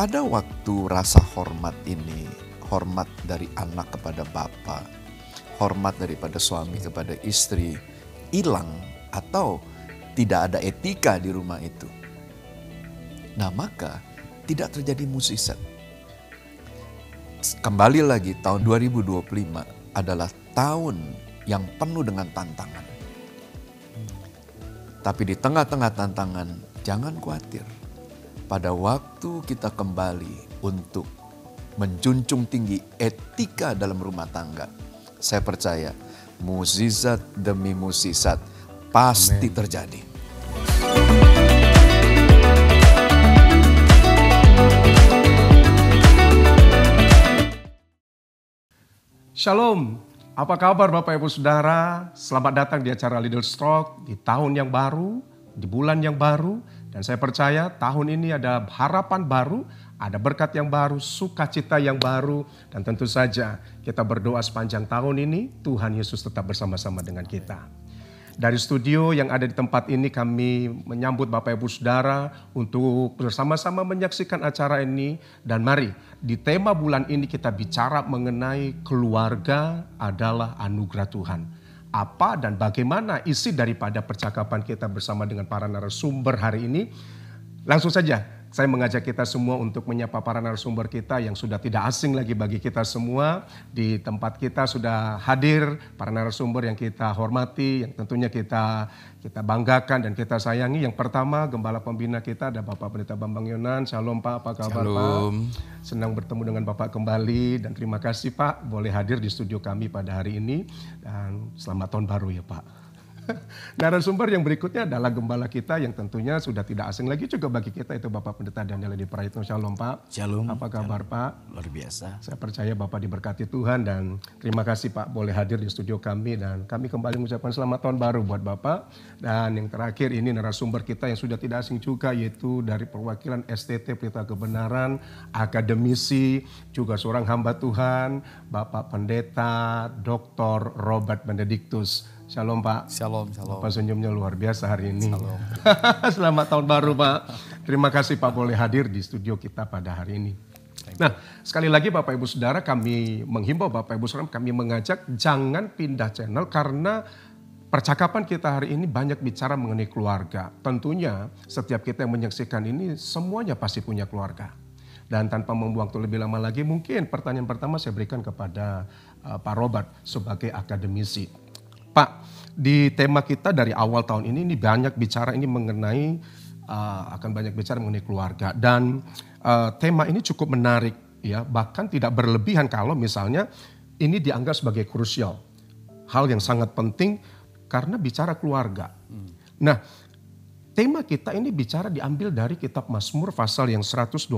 Pada waktu rasa hormat ini, hormat dari anak kepada bapa, hormat daripada suami kepada istri, hilang atau tidak ada etika di rumah itu. Nah, maka tidak terjadi mukjizat. Kembali lagi, tahun 2025 adalah tahun yang penuh dengan tantangan. Tapi di tengah-tengah tantangan, jangan khawatir. Pada waktu kita kembali untuk menjunjung tinggi etika dalam rumah tangga, saya percaya mukjizat demi mukjizat pasti terjadi. Shalom, apa kabar Bapak Ibu Saudara? Selamat datang di acara Little Stroke di tahun yang baru, di bulan yang baru. Dan saya percaya tahun ini ada harapan baru, ada berkat yang baru, sukacita yang baru. Dan tentu saja kita berdoa sepanjang tahun ini Tuhan Yesus tetap bersama-sama dengan kita. Dari studio yang ada di tempat ini kami menyambut Bapak Ibu Saudara untuk bersama-sama menyaksikan acara ini. Dan mari di tema bulan ini kita bicara mengenai keluarga adalah anugerah Tuhan. Apa dan bagaimana isi daripada percakapan kita bersama dengan para narasumber hari ini. Langsung saja saya mengajak kita semua untuk menyapa para narasumber kita yang sudah tidak asing lagi bagi kita semua. Di tempat kita sudah hadir para narasumber yang kita hormati, yang tentunya kita banggakan dan kita sayangi. Yang pertama, Gembala Pembina kita ada Bapak Pendeta Bambang Yonan. Shalom Pak, apa kabar Shalom. Pak? Senang bertemu dengan Bapak kembali dan terima kasih Pak boleh hadir di studio kami pada hari ini. Dan selamat tahun baru ya Pak. Narasumber yang berikutnya adalah gembala kita yang tentunya sudah tidak asing lagi juga bagi kita, itu Bapak Pendeta Daniel Edi Praitno. Shalom Pak. Shalom. Apa kabar Pak? Luar biasa. Saya percaya Bapak diberkati Tuhan dan terima kasih Pak boleh hadir di studio kami dan kami kembali mengucapkan selamat tahun baru buat Bapak. Dan yang terakhir ini narasumber kita yang sudah tidak asing juga yaitu dari perwakilan STT Pelita Kebenaran, akademisi, juga seorang hamba Tuhan, Bapak Pendeta Dr. Robert Benedictus. Shalom Pak. Shalom, shalom. Bapak senyumnya luar biasa hari ini. Shalom. Selamat tahun baru Pak. Terima kasih Pak boleh hadir di studio kita pada hari ini. Nah, sekali lagi Bapak Ibu Saudara, kami menghimbau Bapak Ibu Saudara, kami mengajak jangan pindah channel karena percakapan kita hari ini banyak bicara mengenai keluarga. Tentunya setiap kita yang menyaksikan ini semuanya pasti punya keluarga. Dan tanpa membuang waktu lebih lama lagi, mungkin pertanyaan pertama saya berikan kepada Pak Robert sebagai akademisi. Pak, di tema kita dari awal tahun ini banyak bicara ini mengenai akan banyak bicara mengenai keluarga dan tema ini cukup menarik ya, bahkan tidak berlebihan kalau misalnya ini dianggap sebagai krusial, hal yang sangat penting karena bicara keluarga. Nah, tema kita ini bicara diambil dari kitab Mazmur pasal yang 128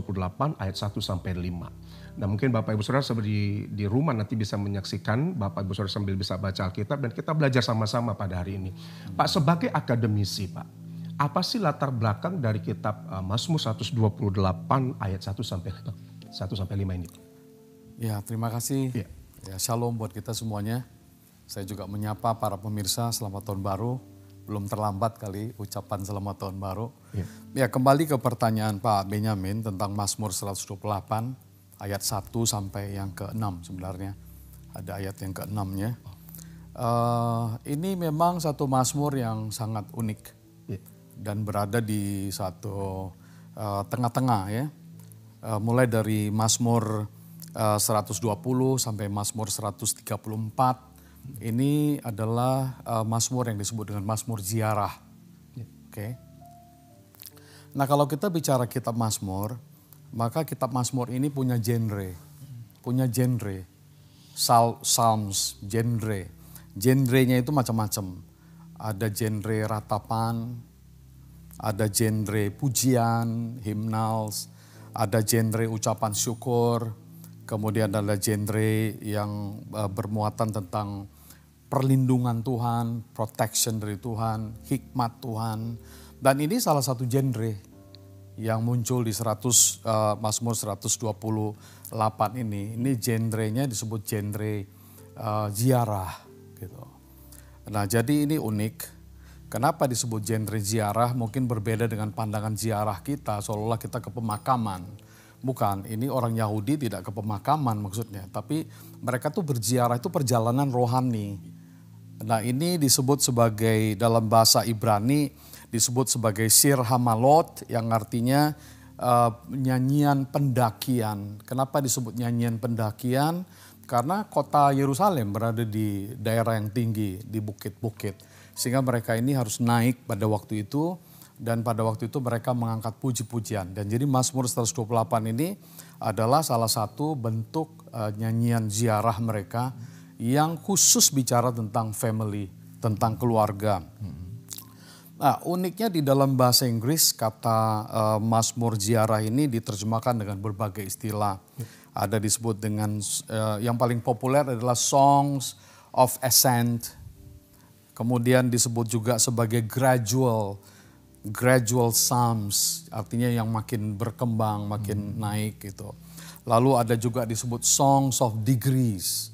ayat 1 sampai 5. Nah, mungkin Bapak Ibu Saudara di rumah nanti bisa menyaksikan, Bapak Ibu Saudara sambil bisa baca Alkitab dan kita belajar sama-sama pada hari ini. Pak, sebagai akademisi Pak, apa sih latar belakang dari kitab Mazmur 128 ayat 1 sampai 5 ini? Ya, terima kasih. Ya. Ya, shalom buat kita semuanya. Saya juga menyapa para pemirsa, selamat tahun baru. Belum terlambat kali ucapan selamat tahun baru. Ya, kembali ke pertanyaan Pak Benyamin tentang Mazmur 128 ayat 1 sampai yang ke-6 sebenarnya. Ada ayat yang ke-6-nya. Ini memang satu Mazmur yang sangat unik. Dan berada di satu tengah-tengah ya. Mulai dari Mazmur 120 sampai Mazmur 134. Ini adalah Mazmur yang disebut dengan Mazmur ziarah. Oke. Nah, kalau kita bicara kitab Mazmur maka kitab Mazmur ini punya genre. Psalms, genre. Genrenya itu macam-macam. Ada genre ratapan, ada genre pujian, hymnals, ada genre ucapan syukur, kemudian ada genre yang bermuatan tentang perlindungan Tuhan, protection dari Tuhan, hikmat Tuhan. Dan ini salah satu genre yang muncul di Mazmur 128 ini. Ini genrenya disebut genre ziarah gitu. Nah, jadi ini unik. Kenapa disebut genre ziarah? Mungkin berbeda dengan pandangan ziarah kita, seolah-olah kita ke pemakaman. Bukan, ini orang Yahudi tidak ke pemakaman maksudnya. Tapi mereka tuh berziarah itu perjalanan rohani. Nah, ini disebut sebagai, dalam bahasa Ibrani, disebut sebagai Sir Hamalot, yang artinya nyanyian pendakian. Kenapa disebut nyanyian pendakian? Karena kota Yerusalem berada di daerah yang tinggi, di bukit-bukit. Sehingga mereka ini harus naik pada waktu itu, dan pada waktu itu mereka mengangkat puji-pujian. Dan jadi Mazmur 128 ini adalah salah satu bentuk nyanyian ziarah mereka yang khusus bicara tentang family, tentang keluarga. Nah, uniknya di dalam bahasa Inggris kata Mazmur ziarah ini diterjemahkan dengan berbagai istilah. Ada disebut dengan yang paling populer adalah Songs of Ascent. Kemudian disebut juga sebagai gradual psalms, artinya yang makin berkembang, makin naik gitu. Lalu ada juga disebut songs of degrees,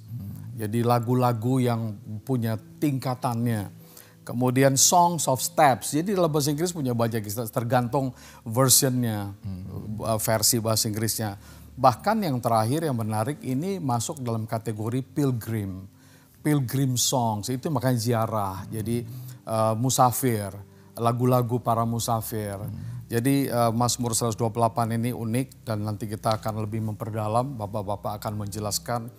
jadi lagu-lagu yang punya tingkatannya. Kemudian songs of steps, jadi dalam bahasa Inggris punya banyak istilah, tergantung versionnya, versi bahasa Inggrisnya. Bahkan yang terakhir yang menarik ini masuk dalam kategori pilgrim songs, itu makanya ziarah. Jadi musafir, lagu-lagu para musafir. Jadi Mazmur 128 ini unik dan nanti kita akan lebih memperdalam, Bapak-bapak akan menjelaskan.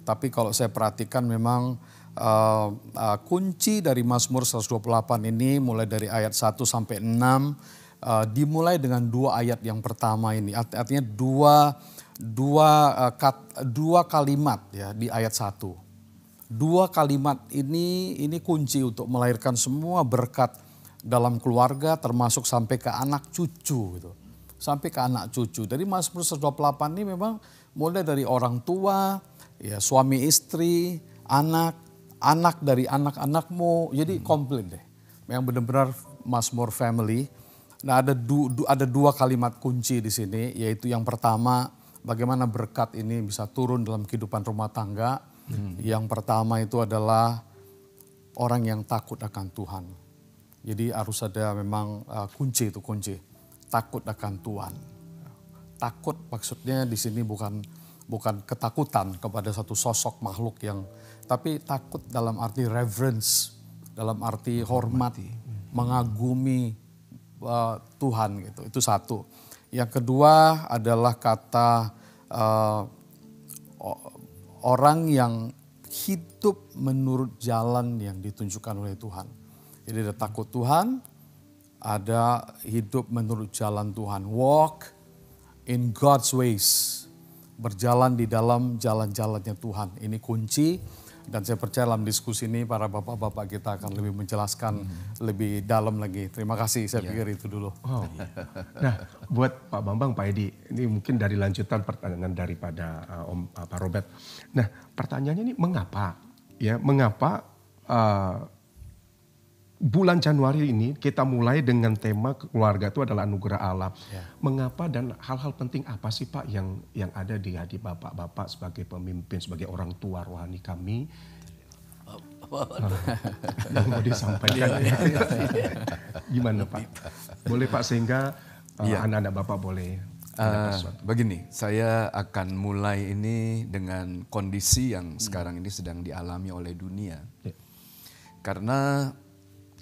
Tapi kalau saya perhatikan memang kunci dari Mazmur 128 ini mulai dari ayat 1 sampai 6 dimulai dengan dua ayat yang pertama ini. Artinya dua kalimat ya di ayat 1. Dua kalimat ini kunci untuk melahirkan semua berkat dalam keluarga, termasuk sampai ke anak cucu gitu. Sampai ke anak cucu. Dari Mazmur 128 ini memang mulai dari orang tua, ya suami istri, anak dari anak-anakmu. Jadi komplit deh. Yang benar-benar Mazmur family. Nah, ada dua kalimat kunci di sini, yaitu yang pertama, bagaimana berkat ini bisa turun dalam kehidupan rumah tangga. Yang pertama itu adalah orang yang takut akan Tuhan. Jadi harus ada memang kunci, takut akan Tuhan. Takut maksudnya di sini bukan ketakutan kepada satu sosok makhluk tapi takut dalam arti reverence, dalam arti hormat, mengagumi Tuhan gitu. Itu satu. Yang kedua adalah kata orang yang hidup menurut jalan yang ditunjukkan oleh Tuhan. Jadi ada takut Tuhan, ada hidup menurut jalan Tuhan. Walk in God's ways. Berjalan di dalam jalan-jalannya Tuhan. Ini kunci dan saya percaya dalam diskusi ini para bapak-bapak kita akan lebih menjelaskan lebih dalam lagi. Terima kasih, saya pikir itu dulu. Oh. Nah, buat Pak Bambang, Pak Edi, ini mungkin dari lanjutan pertanyaan daripada Pak Robert. Nah, pertanyaannya ini mengapa? Ya, mengapa bulan Januari ini kita mulai dengan tema keluarga itu adalah anugerah Allah. Ya. Mengapa dan hal-hal penting apa sih Pak yang ada di hati bapak-bapak sebagai pemimpin, sebagai orang tua rohani kami? Yang mau disampaikan. Gimana Pak? Boleh Pak sehingga anak-anak Bapak boleh. Begini, saya akan mulai ini dengan kondisi yang sekarang ini sedang dialami oleh dunia. Ya. Karena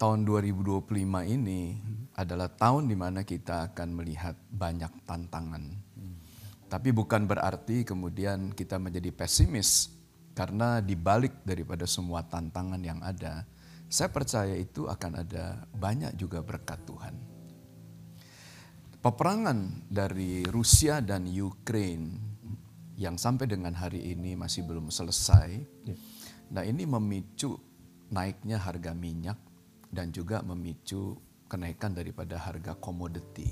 tahun 2025 ini adalah tahun di mana kita akan melihat banyak tantangan. Tapi bukan berarti kemudian kita menjadi pesimis karena di balik daripada semua tantangan yang ada, saya percaya itu akan ada banyak juga berkat Tuhan. peperangan dari Rusia dan Ukraine yang sampai dengan hari ini masih belum selesai. Nah, ini memicu naiknya harga minyak dan juga memicu kenaikan daripada harga komoditi,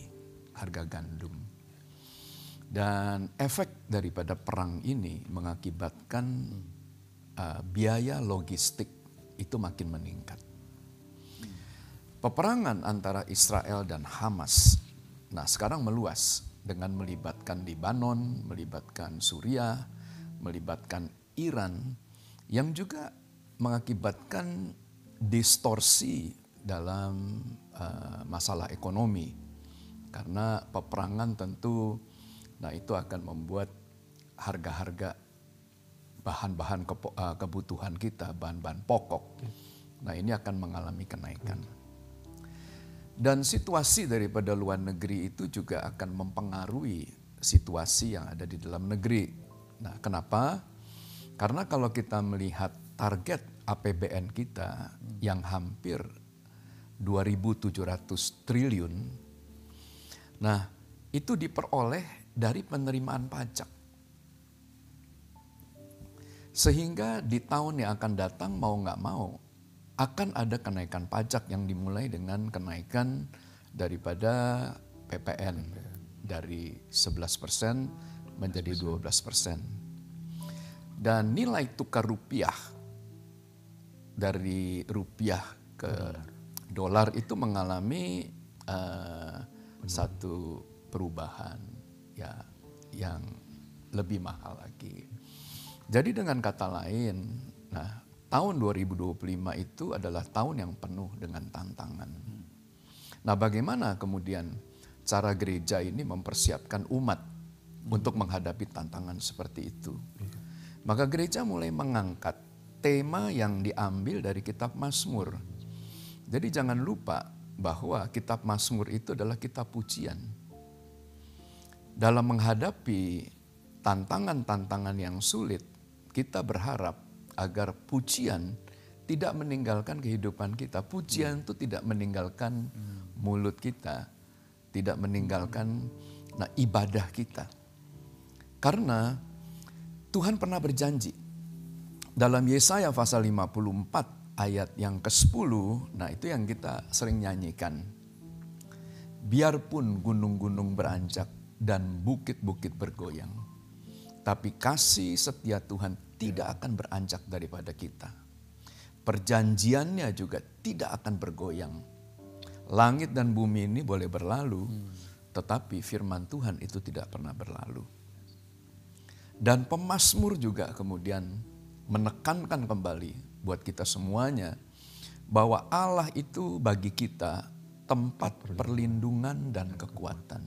harga gandum. Dan efek daripada perang ini mengakibatkan biaya logistik itu makin meningkat. Peperangan antara Israel dan Hamas, nah sekarang meluas dengan melibatkan Lebanon, melibatkan Suriah, melibatkan Iran, yang juga mengakibatkan distorsi dalam masalah ekonomi. Karena peperangan tentu, nah itu akan membuat harga-harga bahan-bahan kebutuhan kita, bahan-bahan pokok, nah ini akan mengalami kenaikan. Dan situasi daripada luar negeri itu juga akan mempengaruhi situasi yang ada di dalam negeri. Nah, kenapa? Karena kalau kita melihat target APBN kita yang hampir 2.700 triliun, nah itu diperoleh dari penerimaan pajak. Sehingga di tahun yang akan datang mau nggak mau, akan ada kenaikan pajak yang dimulai dengan kenaikan daripada PPN dari 11% menjadi 12%. Dan nilai tukar rupiah dari rupiah ke dolar itu mengalami satu perubahan ya yang lebih mahal lagi. Jadi dengan kata lain, nah tahun 2025 itu adalah tahun yang penuh dengan tantangan. Nah, bagaimana kemudian cara gereja ini mempersiapkan umat untuk menghadapi tantangan seperti itu? Maka gereja mulai mengangkat tema yang diambil dari kitab Mazmur. Jadi jangan lupa bahwa kitab Mazmur itu adalah kitab pujian. Dalam menghadapi tantangan-tantangan yang sulit, kita berharap agar pujian tidak meninggalkan kehidupan kita. Pujian itu tidak meninggalkan mulut kita, tidak meninggalkan ibadah kita. Karena Tuhan pernah berjanji dalam Yesaya pasal 54 ayat yang ke-10, nah itu yang kita sering nyanyikan. Biarpun gunung-gunung beranjak dan bukit-bukit bergoyang, tapi kasih setia Tuhan tidak akan beranjak daripada kita. Perjanjiannya juga tidak akan bergoyang. Langit dan bumi ini boleh berlalu, tetapi firman Tuhan itu tidak pernah berlalu. Dan pemazmur juga kemudian menekankan kembali buat kita semuanya bahwa Allah itu bagi kita tempat perlindungan dan kekuatan.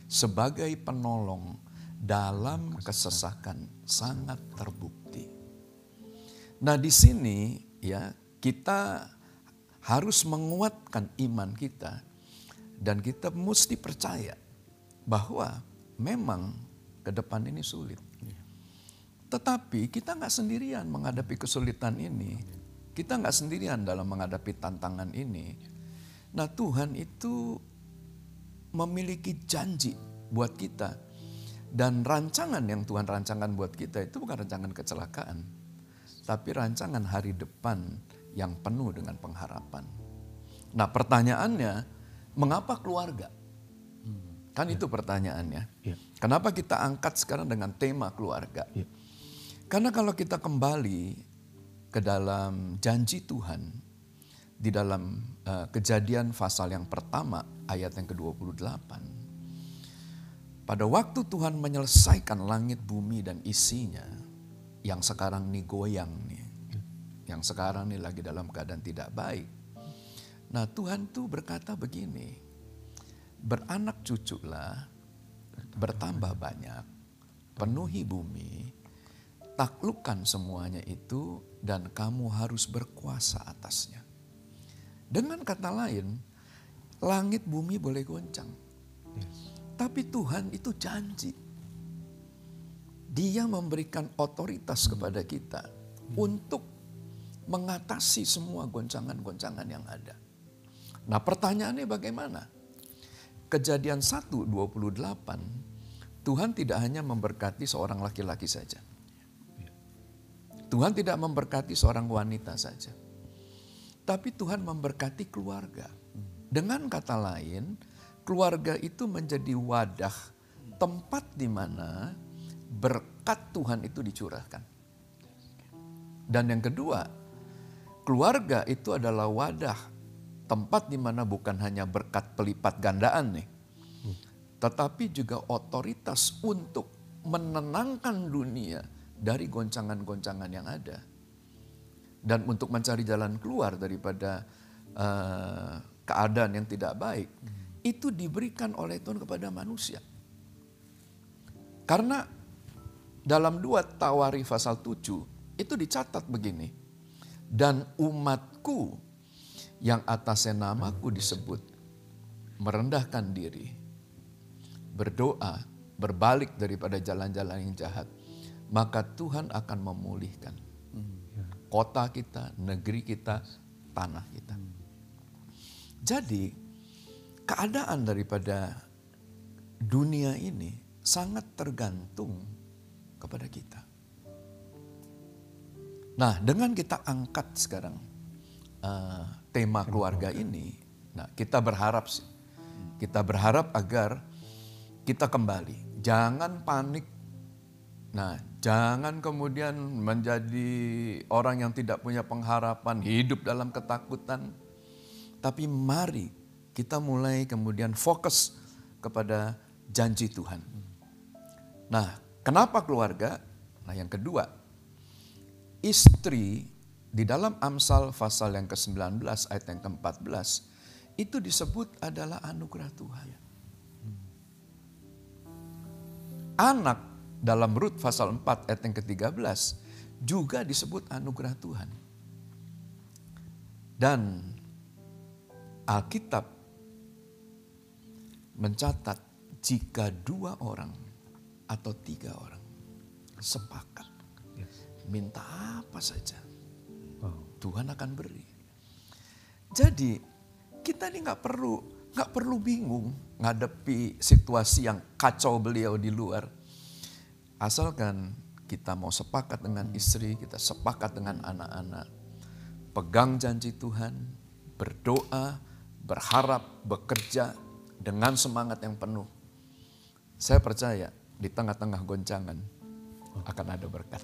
Sebagai penolong dalam kesesakan sangat terbukti. Nah, di sini ya kita harus menguatkan iman kita dan kita mesti percaya bahwa memang ke depan ini sulit. Tetapi kita nggak sendirian menghadapi kesulitan ini. Kita nggak sendirian dalam menghadapi tantangan ini. Nah, Tuhan itu memiliki janji buat kita. Dan rancangan yang Tuhan rancangkan buat kita itu bukan rancangan kecelakaan. Tapi rancangan hari depan yang penuh dengan pengharapan. Nah, pertanyaannya, mengapa keluarga? Kan itu pertanyaannya. Kenapa kita angkat sekarang dengan tema keluarga? Karena kalau kita kembali ke dalam janji Tuhan, di dalam Kejadian pasal yang pertama ayat yang ke-28. Pada waktu Tuhan menyelesaikan langit, bumi, dan isinya, yang sekarang nih goyang nih, yang sekarang nih lagi dalam keadaan tidak baik. Nah, Tuhan tuh berkata begini, beranak cuculah, bertambah banyak, penuhi bumi, taklukkan semuanya itu, dan kamu harus berkuasa atasnya. Dengan kata lain, langit bumi boleh goncang. Tapi Tuhan itu janji. Dia memberikan otoritas kepada kita untuk mengatasi semua goncangan-goncangan yang ada. Nah, pertanyaannya bagaimana? Kejadian 1:28, Tuhan tidak hanya memberkati seorang laki-laki saja. Tuhan tidak memberkati seorang wanita saja. Tapi Tuhan memberkati keluarga. Dengan kata lain, keluarga itu menjadi wadah, tempat di mana berkat Tuhan itu dicurahkan. Dan yang kedua, keluarga itu adalah wadah, tempat di mana bukan hanya berkat pelipat gandaan nih, tetapi juga otoritas untuk menenangkan dunia dari goncangan-goncangan yang ada. Dan untuk mencari jalan keluar daripada keadaan yang tidak baik, itu diberikan oleh Tuhan kepada manusia. Karena dalam 2 Tawarikh pasal 7 itu dicatat begini. Dan umatku yang atasnya namaku disebut merendahkan diri, berdoa, berbalik daripada jalan-jalan yang jahat, maka Tuhan akan memulihkan kota kita, negeri kita, tanah kita. Jadi keadaan daripada dunia ini sangat tergantung kepada kita. Nah, dengan kita angkat sekarang tema keluarga ini, nah kita berharap agar kita kembali, jangan panik. Nah, jangan kemudian menjadi orang yang tidak punya pengharapan, hidup dalam ketakutan. Tapi mari kita mulai kemudian fokus kepada janji Tuhan. Nah, kenapa keluarga? Nah, yang kedua, istri di dalam Amsal pasal yang ke-19 ayat yang ke-14 itu disebut adalah anugerah Tuhan. Anak dalam Rut pasal 4 ayat yang ke-13 juga disebut anugerah Tuhan. Dan Alkitab mencatat jika 2 orang atau 3 orang sepakat minta apa saja, Tuhan akan beri. Jadi kita ini nggak perlu bingung ngadepi situasi yang kacau beliau di luar. Asalkan kita mau sepakat dengan istri, kita sepakat dengan anak-anak, pegang janji Tuhan, berdoa, berharap, bekerja dengan semangat yang penuh. Saya percaya di tengah-tengah goncangan akan ada berkat.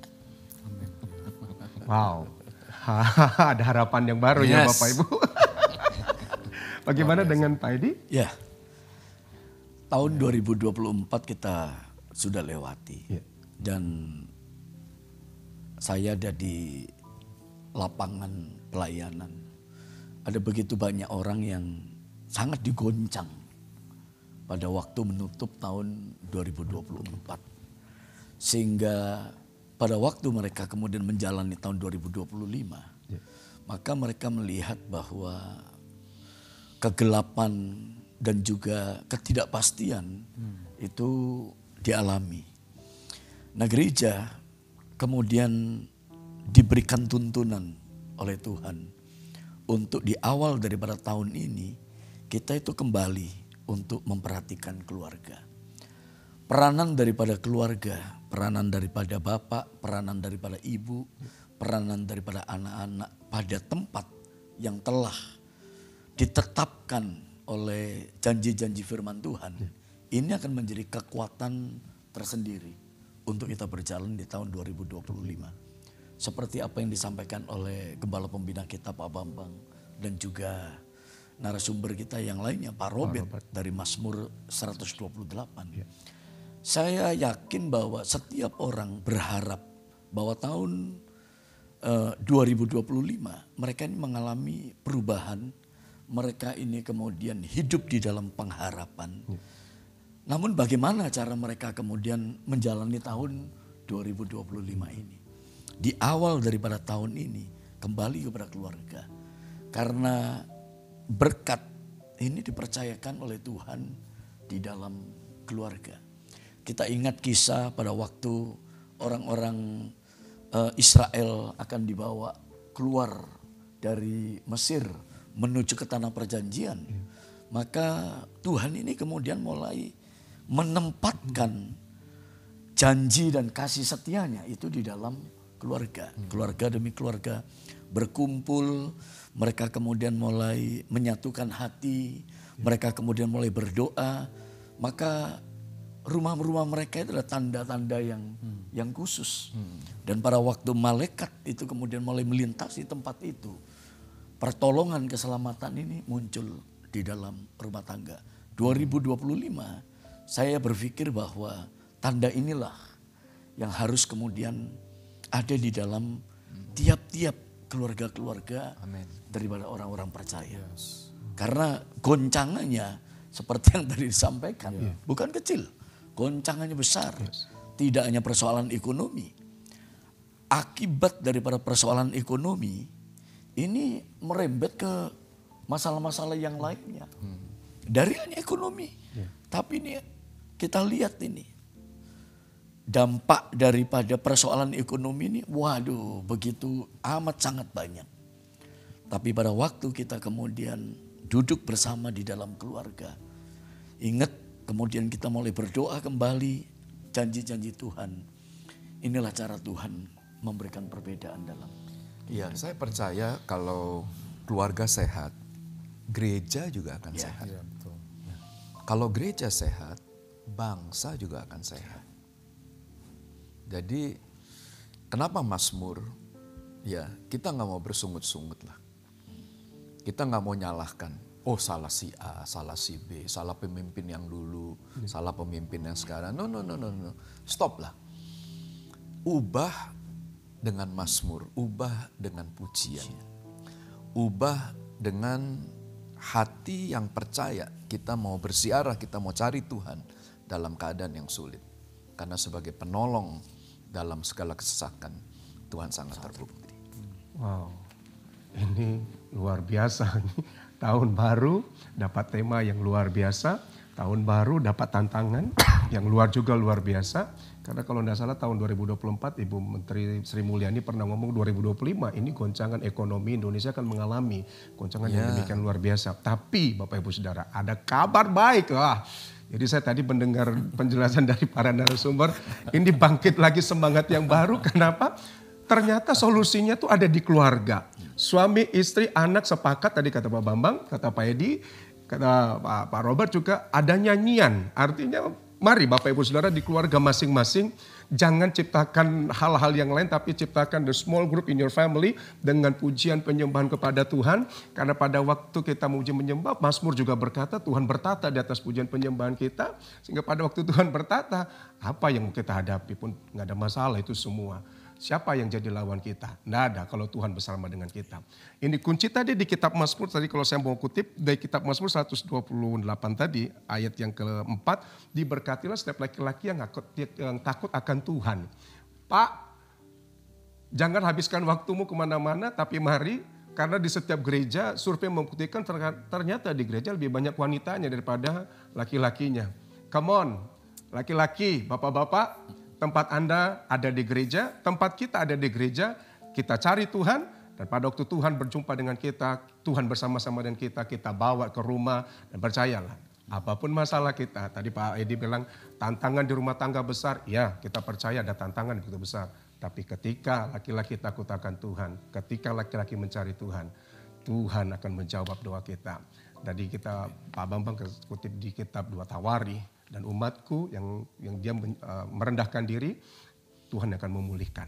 Wow, ada harapan yang baru ya Bapak Ibu. Bagaimana dengan Pak Edi? Ya, tahun 2024 kita sudah lewati. Dan saya ada di lapangan pelayanan. Ada begitu banyak orang yang sangat digoncang pada waktu menutup tahun 2024. Sehingga pada waktu mereka kemudian menjalani tahun 2025, maka mereka melihat bahwa kegelapan dan juga ketidakpastian itu dialami. Nah, gereja kemudian diberikan tuntunan oleh Tuhan untuk di awal daripada tahun ini kita itu kembali untuk memperhatikan keluarga. Peranan daripada keluarga, peranan daripada bapak, peranan daripada ibu, peranan daripada anak-anak pada tempat yang telah ditetapkan oleh janji-janji firman Tuhan. Ini akan menjadi kekuatan tersendiri untuk kita berjalan di tahun 2025. Seperti apa yang disampaikan oleh Gembala Pembina kita Pak Bambang dan juga narasumber kita yang lainnya Pak Robert dari Mazmur 128. Saya yakin bahwa setiap orang berharap bahwa tahun 2025 mereka ini mengalami perubahan, mereka ini kemudian hidup di dalam pengharapan. Namun bagaimana cara mereka kemudian menjalani tahun 2025 ini? Di awal daripada tahun ini kembali kepada keluarga. Karena berkat ini dipercayakan oleh Tuhan di dalam keluarga. Kita ingat kisah pada waktu orang-orang Israel akan dibawa keluar dari Mesir menuju ke tanah perjanjian. maka Tuhan ini kemudian mulai menempatkan janji dan kasih setianya itu di dalam keluarga. Keluarga demi keluarga berkumpul, mereka kemudian mulai menyatukan hati, mereka kemudian mulai berdoa, maka rumah-rumah mereka itu adalah tanda-tanda yang khusus. Dan pada waktu malaikat itu kemudian mulai melintasi tempat itu, pertolongan keselamatan ini muncul di dalam rumah tangga. 2025 saya berpikir bahwa tanda inilah yang harus kemudian ada di dalam tiap-tiap keluarga-keluarga daripada orang-orang percaya. Karena goncangannya seperti yang tadi disampaikan, bukan kecil, goncangannya besar. Tidak hanya persoalan ekonomi. Akibat daripada persoalan ekonomi ini merembet ke masalah-masalah yang lainnya. Dari hanya ekonomi. Tapi ini kita lihat ini. Dampak daripada persoalan ekonomi ini, waduh, begitu amat sangat banyak. Tapi pada waktu kita kemudian duduk bersama di dalam keluarga, ingat kemudian kita mulai berdoa kembali janji-janji Tuhan. Inilah cara Tuhan memberikan perbedaan dalam. Iya, saya percaya kalau keluarga sehat, gereja juga akan sehat. Ya, betul. Kalau gereja sehat, bangsa juga akan sehat. Jadi kenapa Mazmur? Ya, kita nggak mau bersungut-sungut lah. Kita nggak mau nyalahkan. Oh, salah si A, salah si B, salah pemimpin yang dulu, salah pemimpin yang sekarang. No. Stop lah. Ubah dengan Mazmur, ubah dengan pujian. Ubah dengan hati yang percaya. Kita mau bersiarah, kita mau cari Tuhan dalam keadaan yang sulit. Karena sebagai penolong dalam segala kesesakan, Tuhan sangat terbukti. Wow, ini luar biasa. Tahun baru dapat tema yang luar biasa. Tahun baru dapat tantangan yang juga luar biasa. Karena kalau tidak salah tahun 2024 Ibu Menteri Sri Mulyani pernah ngomong 2025 ini goncangan ekonomi Indonesia akan mengalami goncangan yang demikian luar biasa. Tapi Bapak Ibu Saudara ada kabar baik. Jadi saya tadi mendengar penjelasan dari para narasumber, ini bangkit lagi semangat yang baru. Kenapa? Ternyata solusinya tuh ada di keluarga. Suami, istri, anak sepakat, tadi kata Pak Bambang, kata Pak Edi, kata Pak Robert juga ada nyanyian. Artinya mari Bapak Ibu Saudara di keluarga masing-masing, jangan ciptakan hal-hal yang lain, tapi ciptakan the small group in your family dengan pujian penyembahan kepada Tuhan. Karena pada waktu kita memuji menyembah, Mazmur juga berkata Tuhan bertata di atas pujian penyembahan kita. Sehingga pada waktu Tuhan bertata, apa yang kita hadapi pun gak ada masalah itu semua. Siapa yang jadi lawan kita? Nggak ada kalau Tuhan bersama dengan kita. Ini kunci tadi di kitab Mazmur, tadi kalau saya mau kutip dari kitab Mazmur 128 tadi, ayat yang keempat, diberkatilah setiap laki-laki yang takut akan Tuhan. Pak, jangan habiskan waktumu kemana-mana, tapi mari, karena di setiap gereja survei membuktikan ternyata di gereja lebih banyak wanitanya daripada laki-lakinya. Come on, laki-laki, bapak-bapak, tempat Anda ada di gereja, tempat kita ada di gereja, kita cari Tuhan, dan pada waktu Tuhan berjumpa dengan kita, Tuhan bersama-sama dengan kita bawa ke rumah, dan percayalah, apapun masalah kita, tadi Pak Edi bilang tantangan di rumah tangga besar, ya kita percaya ada tantangan begitu besar, tapi ketika laki-laki takut akan Tuhan, ketika laki-laki mencari Tuhan, Tuhan akan menjawab doa kita. Tadi kita, Pak Bambang kutip di kitab 2 Tawari, dan umatku yang dia merendahkan diri, Tuhan akan memulihkan.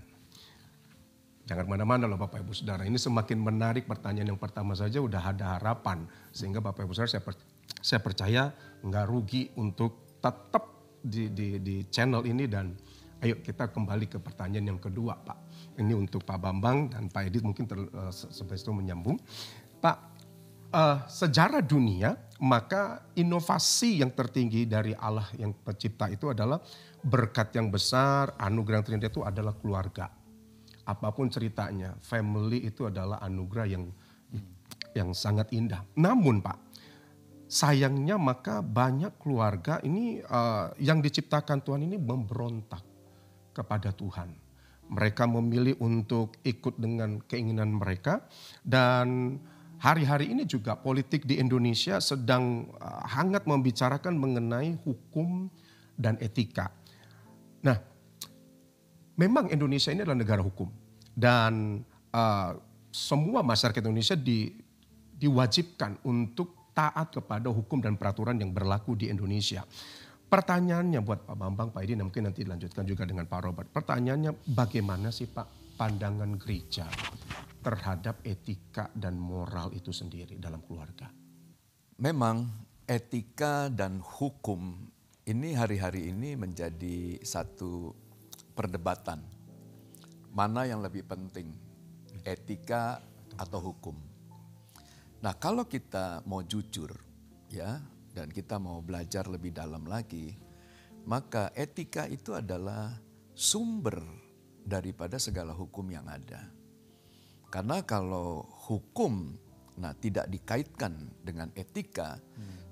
Jangan kemana-mana loh Bapak Ibu Saudara. Ini semakin menarik, pertanyaan yang pertama saja udah ada harapan. Sehingga Bapak Ibu Saudara saya percaya nggak rugi untuk tetap di channel ini. Dan ayo kita kembali ke pertanyaan yang kedua Pak. Ini untuk Pak Bambang dan Pak Edith mungkin sampai itu menyambung. Pak, sejarah dunia, maka inovasi yang tertinggi dari Allah yang pencipta itu adalah berkat yang besar, anugerah yang terindah itu adalah keluarga. Apapun ceritanya, family itu adalah anugerah yang sangat indah. Namun Pak, sayangnya maka banyak keluarga ini yang diciptakan Tuhan ini memberontak kepada Tuhan. Mereka memilih untuk ikut dengan keinginan mereka dan hari-hari ini juga politik di Indonesia sedang hangat membicarakan mengenai hukum dan etika. Nah, memang Indonesia ini adalah negara hukum dan semua masyarakat Indonesia diwajibkan untuk taat kepada hukum dan peraturan yang berlaku di Indonesia. Pertanyaannya buat Pak Bambang, Pak Edi, mungkin nanti dilanjutkan juga dengan Pak Robert. Pertanyaannya, bagaimana sih Pak pandangan gereja terhadap etika dan moral itu sendiri dalam keluarga? Memang etika dan hukum ini hari-hari ini menjadi satu perdebatan. Mana yang lebih penting, etika atau hukum? Nah, kalau kita mau jujur ya, dan kita mau belajar lebih dalam lagi, maka etika itu adalah sumber daripada segala hukum yang ada. Karena kalau hukum tidak dikaitkan dengan etika,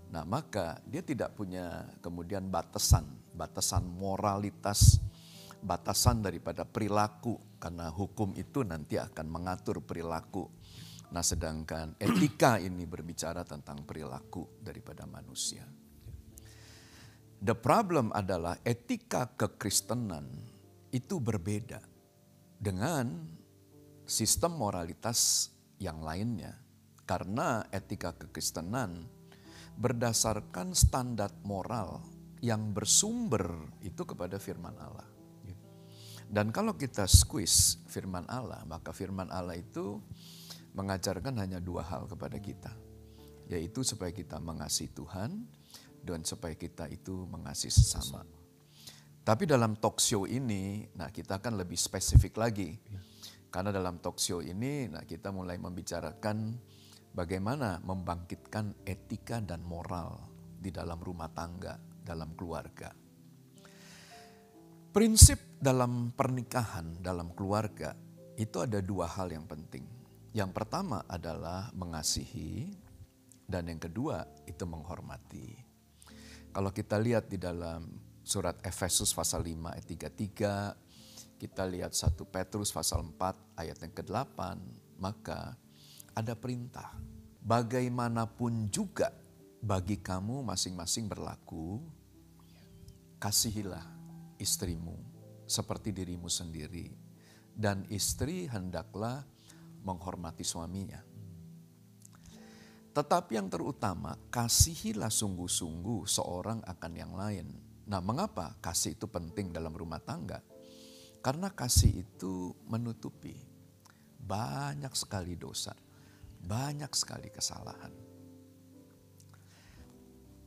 nah maka dia tidak punya kemudian batasan moralitas, batasan daripada perilaku, karena hukum itu nanti akan mengatur perilaku. Nah, sedangkan etika ini berbicara tentang perilaku daripada manusia. The problem adalah etika kekristenan itu berbeda dengan sistem moralitas yang lainnya. Karena etika kekristenan berdasarkan standar moral yang bersumber itu kepada firman Allah. Dan kalau kita squeeze firman Allah, maka firman Allah itu mengajarkan hanya dua hal kepada kita, yaitu supaya kita mengasihi Tuhan dan supaya kita itu mengasihi sesama. Tapi dalam talk show ini, kita akan lebih spesifik lagi. Karena dalam talk show ini, kita mulai membicarakan bagaimana membangkitkan etika dan moral di dalam rumah tangga, dalam keluarga. Prinsip dalam pernikahan, dalam keluarga, itu ada dua hal yang penting. Yang pertama adalah mengasihi, dan yang kedua itu menghormati. Kalau kita lihat di dalam surat Efesus pasal 5 ayat 33, kita lihat 1 Petrus pasal 4 ayat yang ke-8, maka ada perintah. Bagaimanapun juga bagi kamu masing-masing berlaku, kasihilah istrimu seperti dirimu sendiri, dan istri hendaklah menghormati suaminya. Tetapi yang terutama, kasihilah sungguh-sungguh seorang akan yang lain. Nah, mengapa kasih itu penting dalam rumah tangga? Karena kasih itu menutupi banyak sekali dosa, banyak sekali kesalahan.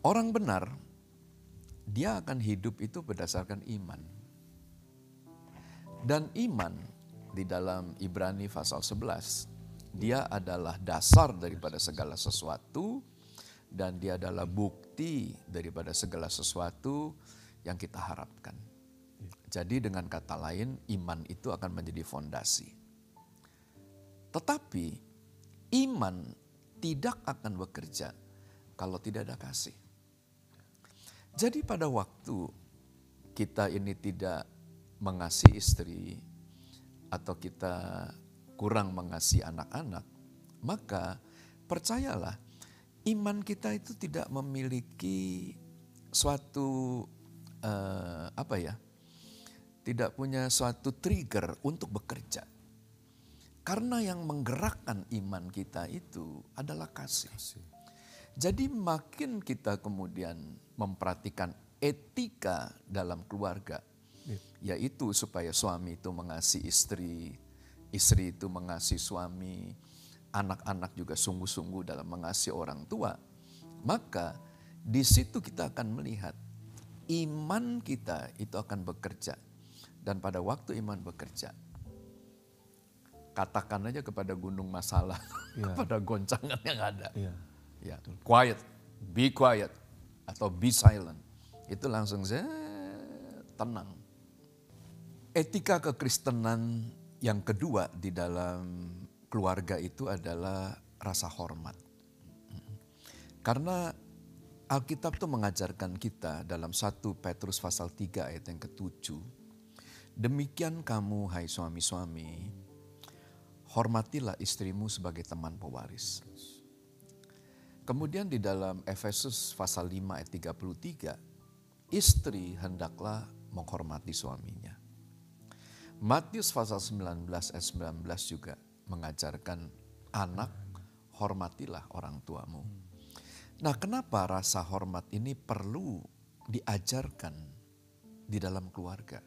Orang benar, dia akan hidup itu berdasarkan iman. Dan iman di dalam Ibrani pasal 11, dia adalah dasar daripada segala sesuatu dan dia adalah bukti daripada segala sesuatu yang kita harapkan. Jadi dengan kata lain, iman itu akan menjadi fondasi. Tetapi iman tidak akan bekerja kalau tidak ada kasih. Jadi pada waktu kita ini tidak mengasihi istri, atau kita kurang mengasihi anak-anak, maka percayalah iman kita itu tidak memiliki suatu tidak punya suatu trigger untuk bekerja. Karena yang menggerakkan iman kita itu adalah kasih. Jadi makin kita kemudian memperhatikan etika dalam keluarga, yaitu supaya suami itu mengasihi istri, istri itu mengasihi suami, anak-anak juga sungguh-sungguh dalam mengasihi orang tua. Maka di situ kita akan melihat iman kita itu akan bekerja. Dan pada waktu iman bekerja, katakan aja kepada gunung masalah, kepada goncangan yang ada. Quiet, be quiet, atau be silent. Itu langsung tenang. Etika kekristenan yang kedua di dalam keluarga itu adalah rasa hormat. Karena Alkitab itu mengajarkan kita dalam 1 Petrus pasal 3 ayat yang ke-7. Demikian kamu hai suami-suami, hormatilah istrimu sebagai teman pewaris. Kemudian di dalam Efesus pasal 5 ayat 33, istri hendaklah menghormati suaminya. Matius pasal 19 ayat 19 juga mengajarkan anak, hormatilah orang tuamu. Nah, kenapa rasa hormat ini perlu diajarkan di dalam keluarga?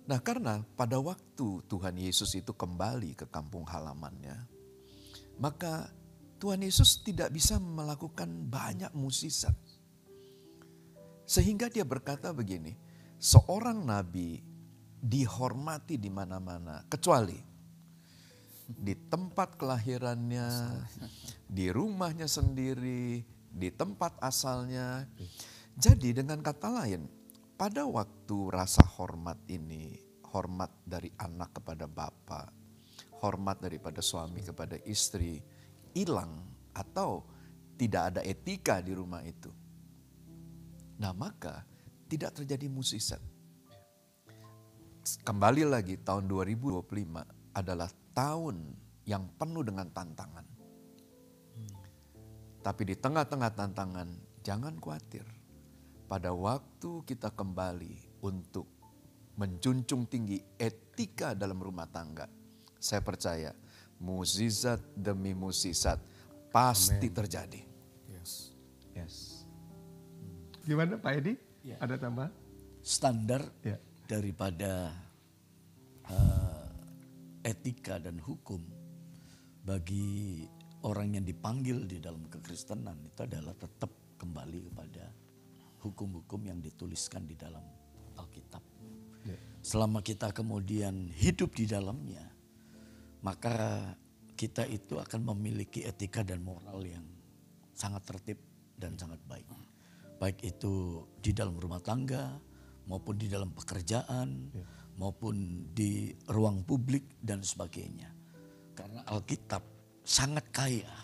Nah, karena pada waktu Tuhan Yesus itu kembali ke kampung halamannya, maka Tuhan Yesus tidak bisa melakukan banyak mukjizat. Sehingga dia berkata begini, seorang nabi dihormati di mana-mana, kecuali di tempat kelahirannya, di rumahnya sendiri, di tempat asalnya. Jadi dengan kata lain, pada waktu rasa hormat ini, hormat dari anak kepada bapa, hormat daripada suami kepada istri, hilang atau tidak ada etika di rumah itu. Nah, maka tidak terjadi mukjizat. Kembali lagi, tahun 2025 adalah tahun yang penuh dengan tantangan. Tapi di tengah-tengah tantangan, jangan khawatir. Pada waktu kita kembali untuk menjunjung tinggi etika dalam rumah tangga, saya percaya mukjizat demi mukjizat pasti terjadi. Yes. Gimana Pak Edi? Ya. Ada tambahan? Standar Ya. daripada etika dan hukum bagi orang yang dipanggil di dalam kekristenan itu adalah tetap kembali kepada hukum-hukum yang dituliskan di dalam Alkitab. Ya. Selama kita kemudian hidup di dalamnya, maka kita itu akan memiliki etika dan moral yang sangat tertib dan sangat baik. Baik itu di dalam rumah tangga, maupun di dalam pekerjaan, maupun di ruang publik dan sebagainya. Karena Alkitab sangat kaya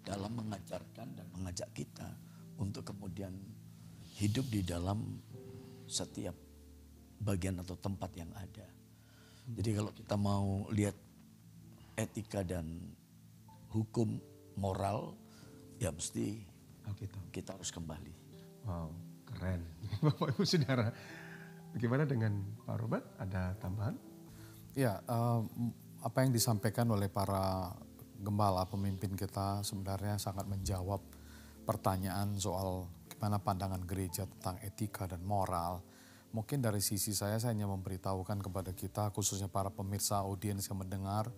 dalam mengajarkan dan mengajak kita untuk kemudian hidup di dalam setiap bagian atau tempat yang ada. Jadi kalau kita mau lihat etika dan hukum moral, ya mesti Alkitab. kita harus kembali. Wow, keren. Bapak Ibu Saudara, bagaimana dengan Pak Robert? Ada tambahan? Ya, apa yang disampaikan oleh para gembala pemimpin kita sebenarnya sangat menjawab pertanyaan soal gimana pandangan gereja tentang etika dan moral. Mungkin dari sisi saya hanya memberitahukan kepada kita, khususnya para pemirsa audiens yang mendengar,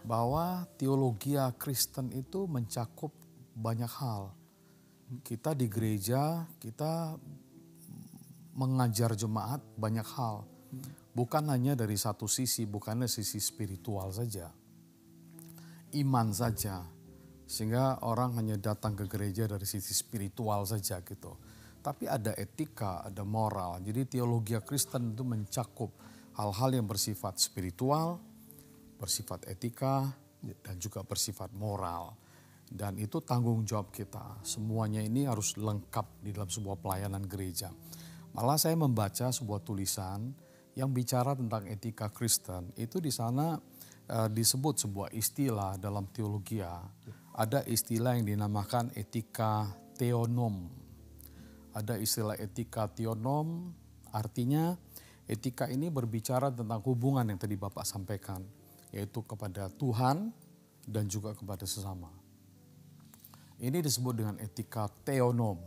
bahwa teologi Kristen itu mencakup banyak hal. Kita di gereja, kita mengajar jemaat banyak hal. Bukan hanya dari satu sisi, bukan dari sisi spiritual saja. Iman saja. Sehingga orang hanya datang ke gereja dari sisi spiritual saja gitu. Tapi ada etika, ada moral. Jadi teologi Kristen itu mencakup hal-hal yang bersifat spiritual, bersifat etika, dan juga bersifat moral. Dan itu tanggung jawab kita. Semuanya ini harus lengkap di dalam sebuah pelayanan gereja. Malah saya membaca sebuah tulisan yang bicara tentang etika Kristen. Itu di sana disebut sebuah istilah dalam teologi. Ada istilah yang dinamakan etika theonom. Ada istilah etika theonom, artinya etika ini berbicara tentang hubungan yang tadi Bapak sampaikan. Yaitu kepada Tuhan dan juga kepada sesama. Ini disebut dengan etika theonom.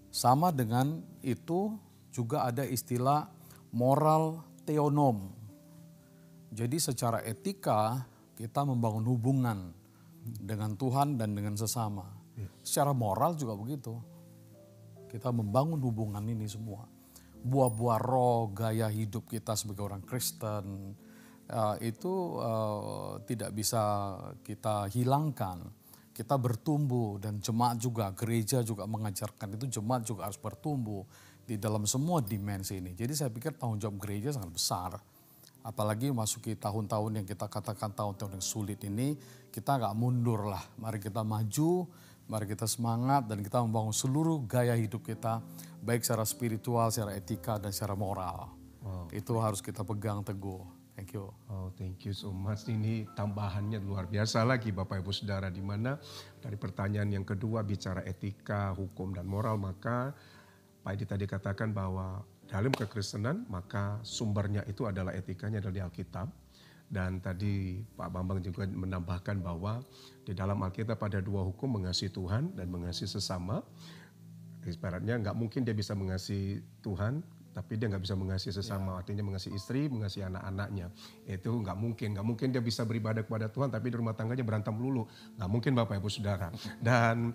Sama dengan itu juga ada istilah moral theonom. Jadi secara etika kita membangun hubungan dengan Tuhan dan dengan sesama. Secara moral juga begitu. Kita membangun hubungan ini semua. Buah-buah roh, gaya hidup kita sebagai orang Kristen itu tidak bisa kita hilangkan. Kita bertumbuh dan jemaat juga, gereja juga mengajarkan itu, jemaat juga harus bertumbuh di dalam semua dimensi ini. Jadi saya pikir tanggung jawab gereja sangat besar. Apalagi masuki tahun-tahun yang kita katakan tahun-tahun yang sulit ini, kita gak mundur lah. Mari kita maju, mari kita semangat dan kita membangun seluruh gaya hidup kita, baik secara spiritual, secara etika dan secara moral. Wow. Itu harus kita pegang teguh. Thank you. Oh, thank you so much. Ini tambahannya luar biasa lagi Bapak Ibu Saudara, di mana dari pertanyaan yang kedua bicara etika, hukum dan moral, maka Pak Edi tadi katakan bahwa dalam kekristenan maka sumbernya itu adalah etikanya adalah di Alkitab. Dan tadi Pak Bambang juga menambahkan bahwa di dalam Alkitab ada dua hukum, mengasihi Tuhan dan mengasihi sesama. Ibaratnya nggak mungkin dia bisa mengasihi Tuhan tapi dia nggak bisa mengasihi sesama, artinya mengasihi istri, mengasihi anak-anaknya. Itu nggak mungkin dia bisa beribadah kepada Tuhan tapi di rumah tangganya berantem melulu. Nggak mungkin Bapak Ibu Saudara. Dan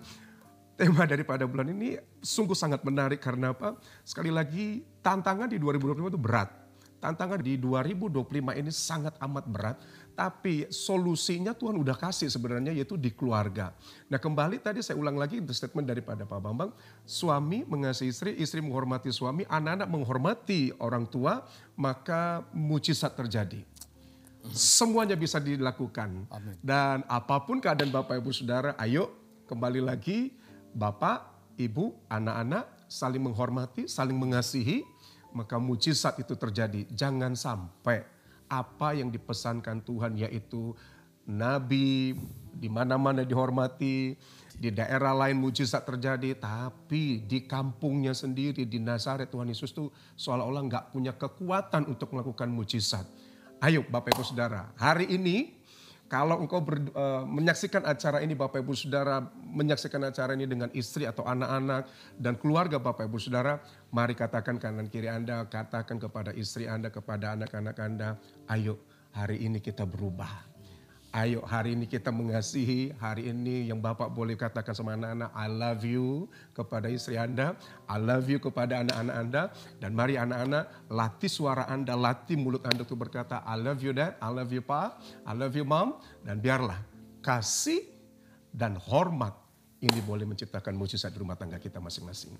tema daripada bulan ini sungguh sangat menarik karena apa? Sekali lagi tantangan di 2025 itu berat. Tantangan di 2025 ini sangat amat berat, tapi solusinya Tuhan udah kasih sebenarnya, yaitu di keluarga. Nah kembali tadi saya ulang lagi statement daripada Pak Bambang, suami mengasihi istri, istri menghormati suami, anak-anak menghormati orang tua, maka mujizat terjadi. Semuanya bisa dilakukan. Amin. Dan apapun keadaan Bapak Ibu Saudara, ayo kembali lagi Bapak, Ibu, anak-anak saling menghormati, saling mengasihi, maka mujizat itu terjadi. Jangan sampai apa yang dipesankan Tuhan, yaitu nabi di mana-mana dihormati, di daerah lain mujizat terjadi, tapi di kampungnya sendiri di Nazaret Tuhan Yesus tuh seolah-olah nggak punya kekuatan untuk melakukan mujizat. Ayo Bapak Ibu Saudara, hari ini kalau engkau menyaksikan acara ini Bapak Ibu Saudara, menyaksikan acara ini dengan istri atau anak-anak dan keluarga Bapak Ibu Saudara, mari katakan kanan kiri Anda, katakan kepada istri Anda, kepada anak-anak Anda, ayo hari ini kita berubah. Ayo hari ini kita mengasihi, hari ini yang Bapak boleh katakan sama anak-anak, I love you kepada istri Anda, I love you kepada anak-anak Anda. Dan mari anak-anak latih suara Anda, latih mulut Anda untuk berkata, I love you dad, I love you pa, I love you mom. Dan biarlah kasih dan hormat ini boleh menciptakan mujizat di rumah tangga kita masing-masing.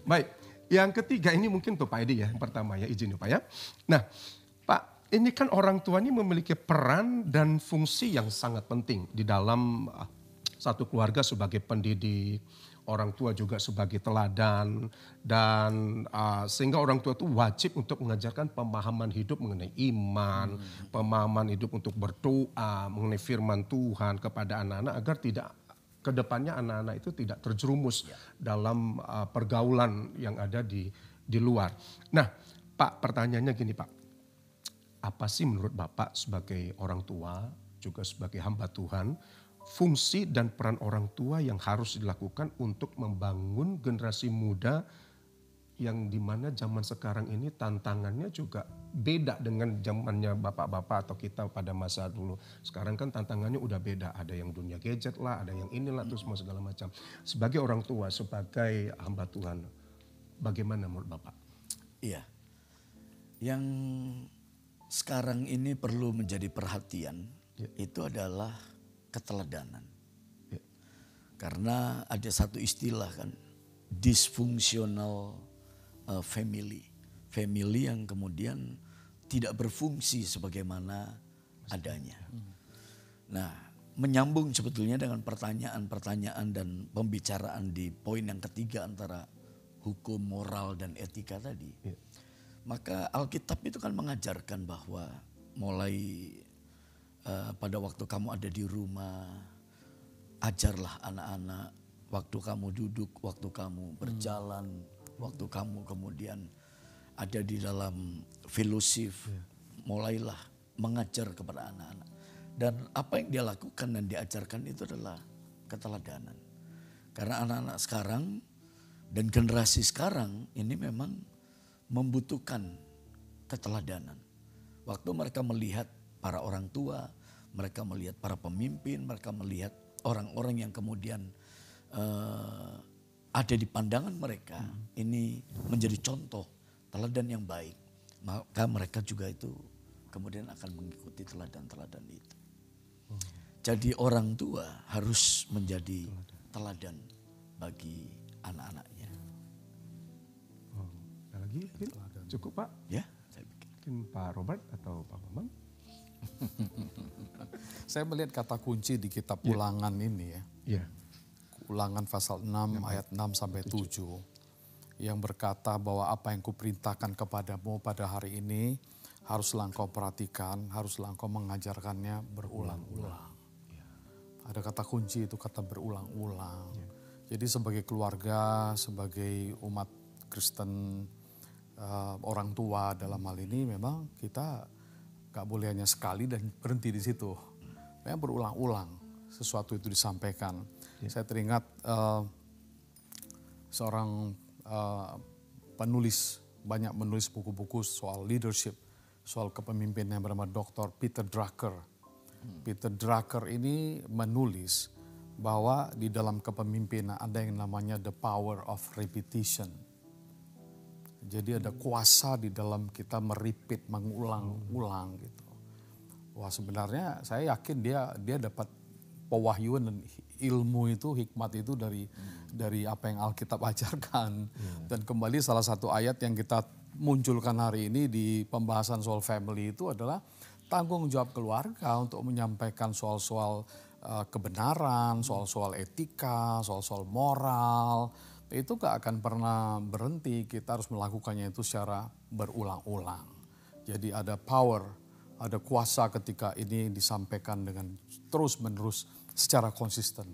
Baik, yang ketiga ini mungkin untuk Pak Edi ya, yang pertama ya, izin ya Pak ya. Nah Pak, ini kan orang tua ini memiliki peran dan fungsi yang sangat penting di dalam satu keluarga sebagai pendidik, orang tua juga sebagai teladan, dan sehingga orang tua itu wajib untuk mengajarkan pemahaman hidup mengenai iman, pemahaman hidup untuk berdoa, mengenai firman Tuhan kepada anak-anak agar tidak kedepannya anak-anak itu tidak terjerumus dalam pergaulan yang ada di luar. Nah Pak, pertanyaannya gini Pak. Apa sih menurut Bapak sebagai orang tua, juga sebagai hamba Tuhan, fungsi dan peran orang tua yang harus dilakukan untuk membangun generasi muda yang dimana zaman sekarang ini tantangannya juga beda dengan zamannya bapak-bapak atau kita pada masa dulu. Sekarang kan tantangannya udah beda, ada yang dunia gadget lah, ada yang inilah, terus semua segala macam. Sebagai orang tua, sebagai hamba Tuhan, bagaimana menurut Bapak? Iya, yang sekarang ini perlu menjadi perhatian itu adalah keteladanan. Karena ada satu istilah kan, dysfunctional family. Family yang kemudian tidak berfungsi sebagaimana adanya. Nah, menyambung sebetulnya dengan pertanyaan-pertanyaan dan pembicaraan di poin yang ketiga antara hukum, moral, dan etika tadi. Maka Alkitab itu kan mengajarkan bahwa mulai pada waktu kamu ada di rumah, ajarlah anak-anak, waktu kamu duduk, waktu kamu berjalan, waktu kamu kemudian ada di dalam fellowship, mulailah mengajar kepada anak-anak. Dan apa yang dia lakukan dan diajarkan itu adalah keteladanan. Karena anak-anak sekarang dan generasi sekarang ini memang membutuhkan keteladanan. Waktu mereka melihat para orang tua, mereka melihat para pemimpin, mereka melihat orang-orang yang kemudian ada di pandangan mereka, ini menjadi contoh teladan yang baik. Maka mereka juga itu kemudian akan mengikuti teladan-teladan itu. Jadi orang tua harus menjadi teladan bagi anak-anaknya. Lagi cukup Pak? Ya, saya pikir. Mungkin Pak Robert atau Pak Bambang? Saya melihat kata kunci di kitab Ulangan ini ya. Iya. Ulangan pasal 6 ayat 6 sampai 7 yang berkata bahwa apa yang kuperintahkan kepadamu pada hari ini haruslah engkau perhatikan, haruslah engkau mengajarkannya berulang-ulang. Ada kata kunci itu kata berulang-ulang. Jadi sebagai keluarga, sebagai umat Kristen, orang tua dalam hal ini memang kita gak boleh hanya sekali dan berhenti di situ. Memang berulang-ulang sesuatu itu disampaikan. Saya teringat seorang penulis, banyak menulis buku-buku soal leadership, soal kepemimpinan yang bernama Dr. Peter Drucker. Peter Drucker ini menulis bahwa di dalam kepemimpinan ada yang namanya the power of repetition. Jadi ada kuasa di dalam kita merepeat, mengulang-ulang gitu. Wah sebenarnya saya yakin dia dapat pewahyuan dan ilmu itu, hikmat itu dari apa yang Alkitab ajarkan. Dan kembali salah satu ayat yang kita munculkan hari ini di pembahasan soal family itu adalah tanggung jawab keluarga untuk menyampaikan soal-soal kebenaran, soal-soal etika, soal-soal moral. Itu gak akan pernah berhenti, kita harus melakukannya itu secara berulang-ulang. Jadi ada power, ada kuasa ketika ini disampaikan dengan terus-menerus secara konsisten.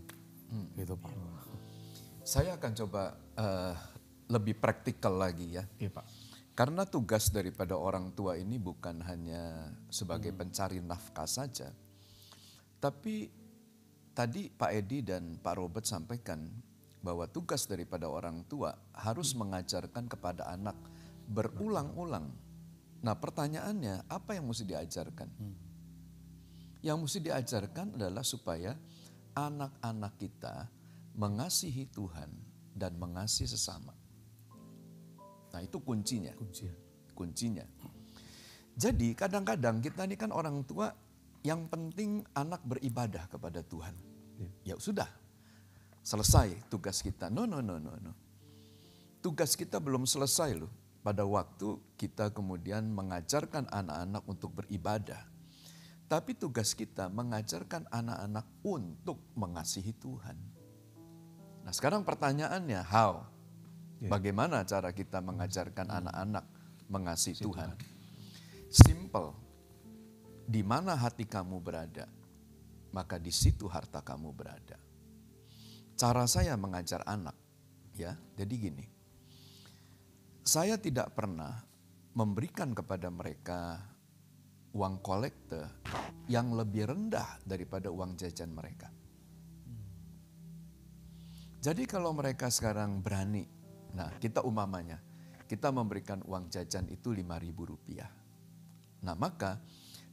Gitu Pak. Saya akan coba lebih praktikal lagi ya. Iya Pak. Karena tugas daripada orang tua ini bukan hanya sebagai pencari nafkah saja. Tapi tadi Pak Edi dan Pak Robert sampaikan bahwa tugas daripada orang tua harus mengajarkan kepada anak berulang-ulang. Nah pertanyaannya apa yang mesti diajarkan? Yang mesti diajarkan adalah supaya anak-anak kita mengasihi Tuhan dan mengasihi sesama. Nah itu kuncinya. Kuncinya. Jadi kadang-kadang kita ini kan orang tua yang penting anak beribadah kepada Tuhan. Ya sudah, selesai tugas kita. No. Tugas kita belum selesai loh. Pada waktu kita kemudian mengajarkan anak-anak untuk beribadah. Tapi tugas kita mengajarkan anak-anak untuk mengasihi Tuhan. Nah sekarang pertanyaannya, how? Bagaimana cara kita mengajarkan anak-anak mengasihi Tuhan? Simple. Di mana hati kamu berada, maka di situ harta kamu berada. Cara saya mengajar anak, ya, jadi gini. Saya tidak pernah memberikan kepada mereka uang kolekte yang lebih rendah daripada uang jajan mereka. Jadi kalau mereka sekarang berani, nah kita umpamanya, kita memberikan uang jajan itu Rp5.000. Nah maka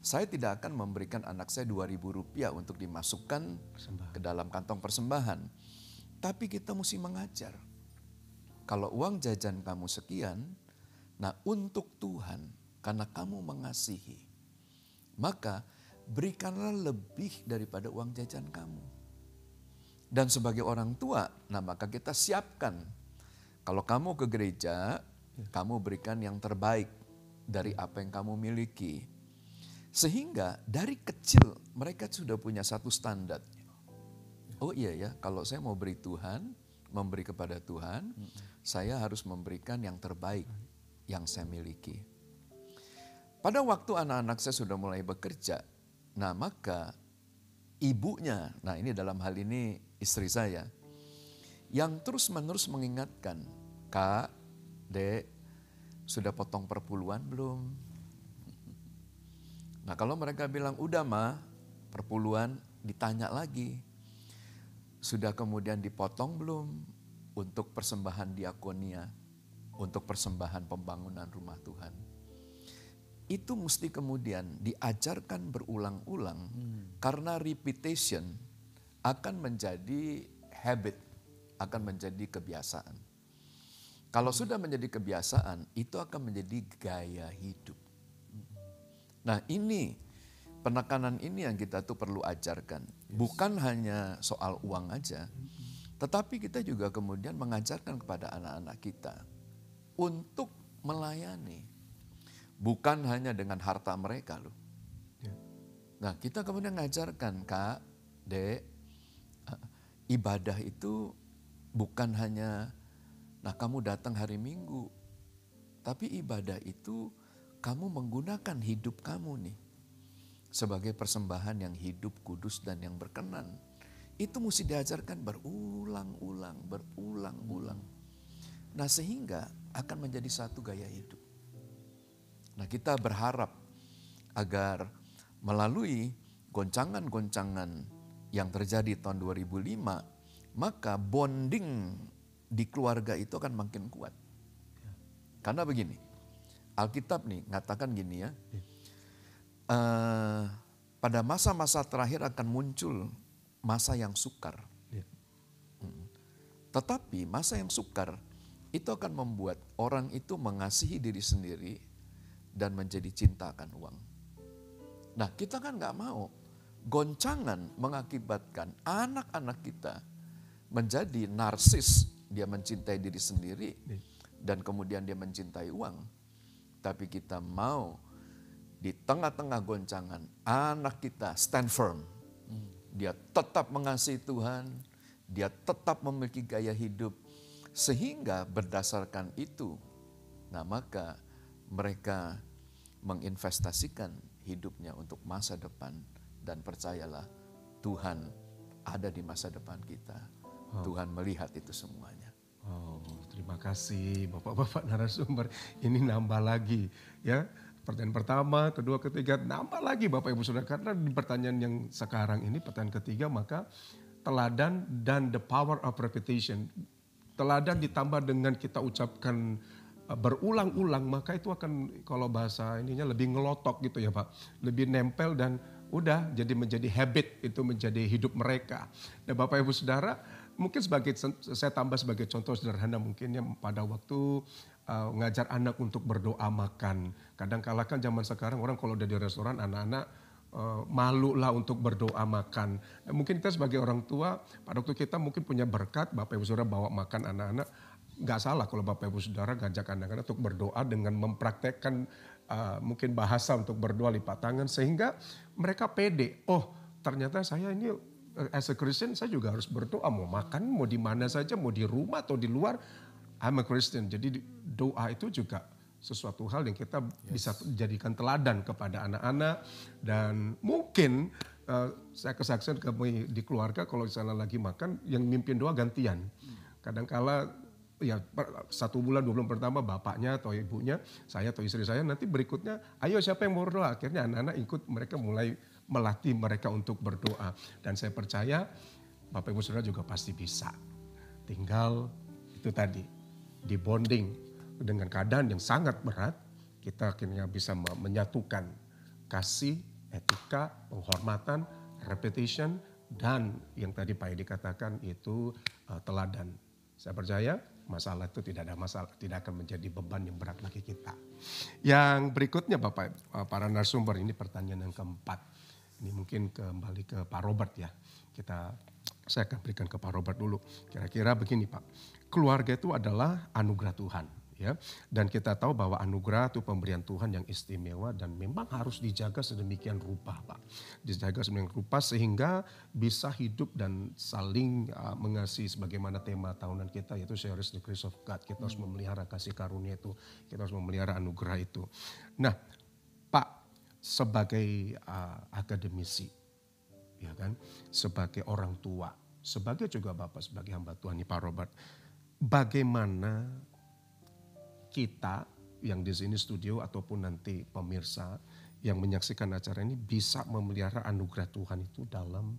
saya tidak akan memberikan anak saya Rp2.000 untuk dimasukkan ke dalam kantong persembahan. Tapi kita mesti mengajar. Kalau uang jajan kamu sekian, nah untuk Tuhan, karena kamu mengasihi, maka berikanlah lebih daripada uang jajan kamu. Dan sebagai orang tua, nah maka kita siapkan. Kalau kamu ke gereja, kamu berikan yang terbaik dari apa yang kamu miliki. Sehingga dari kecil mereka sudah punya satu standar. Oh iya ya, kalau saya mau beri Tuhan, memberi kepada Tuhan, saya harus memberikan yang terbaik yang saya miliki. Pada waktu anak-anak saya sudah mulai bekerja, nah maka ibunya, nah ini dalam hal ini istri saya, yang terus-menerus mengingatkan, Kak, Dek, sudah potong perpuluhan belum? Nah kalau mereka bilang, udah Ma, perpuluhan, ditanya lagi. Sudah kemudian dipotong belum untuk persembahan diakonia, untuk persembahan pembangunan rumah Tuhan. Itu mesti kemudian diajarkan berulang-ulang karena repetition akan menjadi habit, akan menjadi kebiasaan. Kalau sudah menjadi kebiasaan, itu akan menjadi gaya hidup. Nah ini, penekanan ini yang kita tuh perlu ajarkan. Bukan hanya soal uang aja, tetapi kita juga kemudian mengajarkan kepada anak-anak kita untuk melayani. Bukan hanya dengan harta mereka loh. Nah kita kemudian mengajarkan, Kak, Dek, ibadah itu bukan hanya, nah kamu datang hari Minggu. Tapi ibadah itu kamu menggunakan hidup kamu nih sebagai persembahan yang hidup, kudus, dan yang berkenan. Itu mesti diajarkan berulang-ulang. Nah, sehingga akan menjadi satu gaya hidup. Nah, kita berharap agar melalui goncangan-goncangan yang terjadi tahun 2005, maka bonding di keluarga itu akan makin kuat. Karena begini, Alkitab nih ngatakan gini ya, pada masa-masa terakhir akan muncul masa yang sukar. Tetapi masa yang sukar itu akan membuat orang itu mengasihi diri sendiri dan menjadi cinta akan uang. Nah, kita kan gak mau goncangan mengakibatkan anak-anak kita menjadi narsis. Dia mencintai diri sendiri dan kemudian dia mencintai uang. Tapi kita mau di tengah-tengah goncangan anak kita stand firm. Dia tetap mengasihi Tuhan, dia tetap memiliki gaya hidup. Sehingga berdasarkan itu, nah maka mereka menginvestasikan hidupnya untuk masa depan. Dan percayalah, Tuhan ada di masa depan kita. Tuhan melihat itu semuanya. Oh, terima kasih Bapak-bapak narasumber. Ini nambah lagi ya. Pertanyaan pertama, kedua, ketiga, nambah lagi Bapak Ibu Saudara. Karena di pertanyaan yang sekarang ini, pertanyaan ketiga, maka teladan dan the power of repetition. Teladan ditambah dengan kita ucapkan berulang-ulang, maka itu akan, kalau bahasa ininya lebih ngelotok gitu ya Pak. Lebih nempel dan udah jadi menjadi habit, itu menjadi hidup mereka. Dan Bapak Ibu Saudara, mungkin saya tambah sebagai contoh sederhana mungkin ya, pada waktu ngajar anak untuk berdoa makan. Kadang-kala kan zaman sekarang orang kalau udah di restoran, anak-anak malu lah untuk berdoa makan. Mungkin kita sebagai orang tua, pada waktu kita mungkin punya berkat, Bapak Ibu Saudara bawa makan anak-anak, nggak salah kalau Bapak Ibu Saudara ngajak anak-anak untuk berdoa dengan mempraktekkan mungkin bahasa untuk berdoa lipat tangan, sehingga mereka pede. Oh, ternyata saya ini as a Christian saya juga harus berdoa, mau makan, mau di mana saja, mau di rumah atau di luar, I'm a Christian. Jadi doa itu juga sesuatu hal yang kita bisa jadikan teladan kepada anak-anak. Dan mungkin saya kesaksian kami di keluarga kalau misalnya lagi makan, yang mimpin doa gantian. Kadang-kala ya 1 bulan 2 bulan pertama bapaknya atau ibunya, saya atau istri saya, nanti berikutnya ayo siapa yang mau berdoa. Akhirnya anak-anak ikut, mereka mulai melatih mereka untuk berdoa. Dan saya percaya Bapak Ibu Saudara juga pasti bisa. Tinggal itu tadi, di bonding dengan keadaan yang sangat berat, kita akhirnya bisa menyatukan kasih, etika, penghormatan, repetition, dan yang tadi Pak Edi katakan itu teladan. Saya percaya masalah itu tidak ada masalah, tidak akan menjadi beban yang berat bagi kita. Yang berikutnya Bapak, para narasumber, ini pertanyaan yang keempat. Ini mungkin kembali ke Pak Robert ya. Saya akan berikan ke Pak Robert dulu. Kira-kira begini Pak, keluarga itu adalah anugerah Tuhan. Ya, dan kita tahu bahwa anugerah itu pemberian Tuhan yang istimewa dan memang harus dijaga sedemikian rupa Pak. Dijaga sedemikian rupa sehingga bisa hidup dan saling mengasihi sebagaimana tema tahunan kita, yaitu Cherish the Grace of God. Kita harus memelihara kasih karunia itu, kita harus memelihara anugerah itu. Nah Pak, sebagai akademisi, ya kan, sebagai orang tua, sebagai juga Bapak sebagai hamba Tuhan nih Pak Robert, bagaimana kita yang di sini studio ataupun nanti pemirsa yang menyaksikan acara ini bisa memelihara anugerah Tuhan itu dalam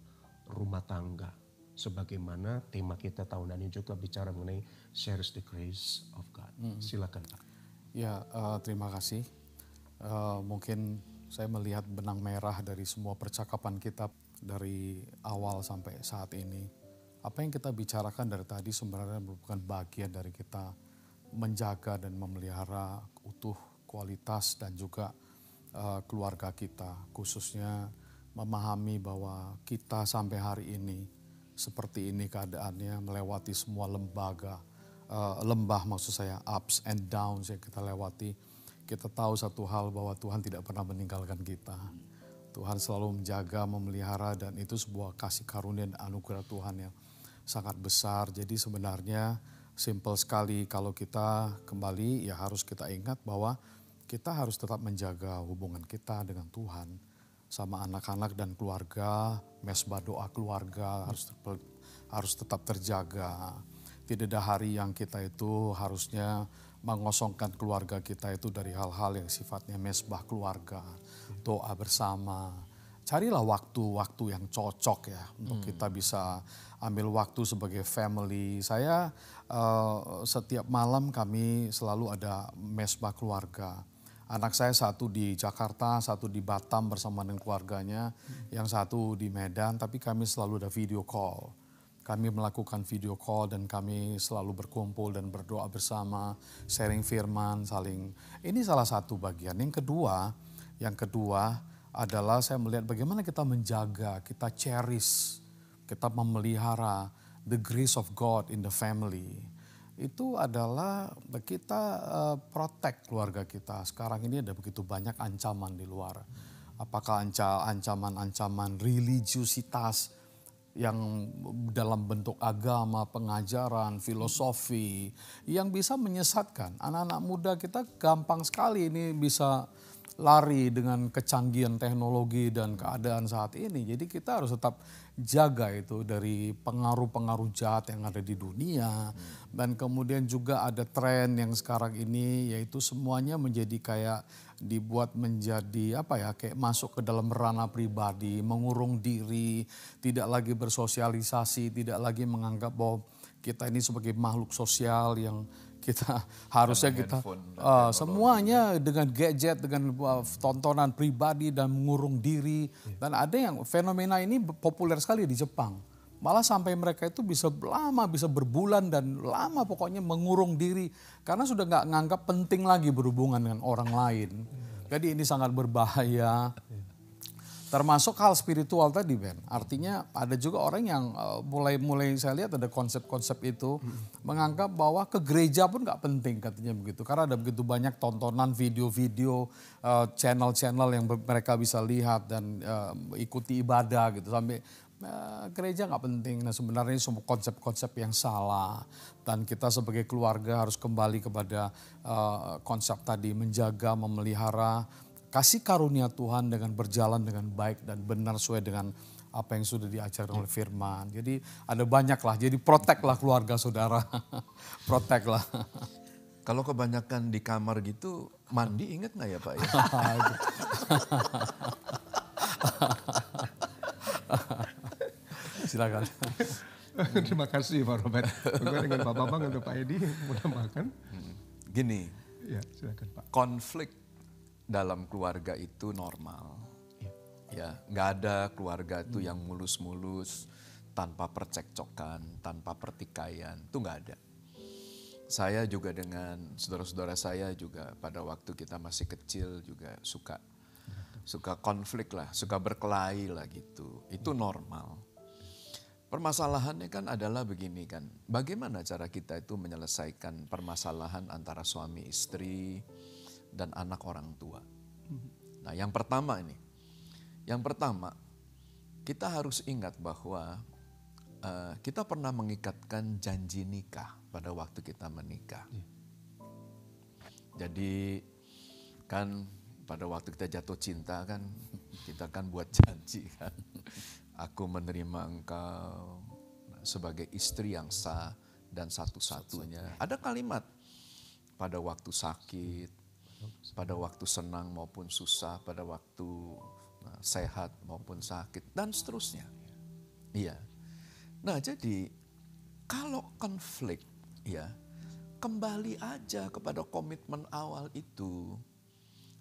rumah tangga. Sebagaimana tema kita tahunan ini juga bicara mengenai Cherish the Grace of God. Silakan Pak. Ya, terima kasih. Mungkin saya melihat benang merah dari semua percakapan kita dari awal sampai saat ini. Apa yang kita bicarakan dari tadi sebenarnya merupakan bagian dari kita menjaga dan memelihara utuh kualitas dan juga keluarga kita, khususnya memahami bahwa kita sampai hari ini seperti ini keadaannya, melewati semua lembah maksud saya, ups and downs yang kita lewati. Kita tahu satu hal, bahwa Tuhan tidak pernah meninggalkan kita. Tuhan selalu menjaga, memelihara, dan itu sebuah kasih karunia dan anugerah Tuhan yang sangat besar. Jadi sebenarnya simple sekali, kalau kita kembali ya harus kita ingat bahwa kita harus tetap menjaga hubungan kita dengan Tuhan, sama anak-anak dan keluarga, mesbah doa keluarga harus tetap terjaga. Tidak ada hari yang kita itu harusnya mengosongkan keluarga kita itu dari hal-hal yang sifatnya mesbah keluarga, doa bersama. Carilah waktu-waktu yang cocok ya untuk kita bisa ambil waktu sebagai family. Saya setiap malam kami selalu ada mesbah keluarga. Anak saya satu di Jakarta, satu di Batam bersama dengan keluarganya, yang satu di Medan, tapi kami selalu ada video call. Kami melakukan video call dan kami selalu berkumpul dan berdoa bersama, sharing firman, saling. Ini salah satu bagian. Yang kedua adalah saya melihat bagaimana kita menjaga, kita cherish, kita memelihara the grace of God in the family. Itu adalah kita protect keluarga kita. Sekarang ini ada begitu banyak ancaman di luar. Apakah ancaman-ancaman religiusitas yang dalam bentuk agama, pengajaran, filosofi yang bisa menyesatkan. Anak-anak muda kita gampang sekali ini bisa lari dengan kecanggihan teknologi dan keadaan saat ini. Jadi kita harus tetap jaga itu dari pengaruh-pengaruh jahat yang ada di dunia. Dan kemudian juga ada tren yang sekarang ini yaitu semuanya menjadi kayak dibuat menjadi kayak masuk ke dalam ranah pribadi, mengurung diri, tidak lagi bersosialisasi, tidak lagi menganggap bahwa kita ini sebagai makhluk sosial yang kita harusnya kita semuanya dengan gadget, dengan tontonan pribadi dan mengurung diri. Dan ada yang fenomena ini populer sekali di Jepang. Malah sampai mereka itu bisa lama, bisa berbulan dan lama pokoknya mengurung diri. Karena sudah nggak nganggap penting lagi berhubungan dengan orang lain. Jadi ini sangat berbahaya. Termasuk hal spiritual tadi, Ben. Artinya ada juga orang yang mulai saya lihat ada konsep-konsep itu menganggap bahwa ke gereja pun nggak penting katanya begitu. Karena ada begitu banyak tontonan video-video, channel-channel yang mereka bisa lihat dan ikuti ibadah gitu sampai gereja nggak penting. Nah sebenarnya ini semua konsep-konsep yang salah dan kita sebagai keluarga harus kembali kepada konsep tadi menjaga, memelihara kasih karunia Tuhan dengan berjalan dengan baik dan benar sesuai dengan apa yang sudah diajarkan oleh firman. Jadi ada banyak lah, jadi protect lah keluarga saudara, protect lah. Kalau kebanyakan di kamar gitu, mandi ingat nggak ya Pak ya? Silakan. Terima kasih Pak Robert. Juga dengan Pak Bambang untuk Pak Edi menambahkan. Gini, ya, silakan Pak. Konflik dalam keluarga itu normal. Ya, nggak ada keluarga itu yang mulus-mulus tanpa percekcokan, tanpa pertikaian, itu nggak ada. Saya juga dengan saudara-saudara saya juga pada waktu kita masih kecil juga suka konflik lah, suka berkelahi lah gitu. Itu normal. Permasalahannya kan adalah begini kan, bagaimana cara kita itu menyelesaikan permasalahan antara suami istri dan anak orang tua. Nah yang pertama kita harus ingat bahwa kita pernah mengikatkan janji nikah pada waktu kita menikah. Jadi kan pada waktu kita jatuh cinta kan kita kan buat janji kan. Aku menerima engkau sebagai istri yang sah dan satu-satunya. Ada kalimat pada waktu sakit, pada waktu senang maupun susah, pada waktu sehat maupun sakit, dan seterusnya. Iya. Nah jadi kalau konflik ya kembali aja kepada komitmen awal itu.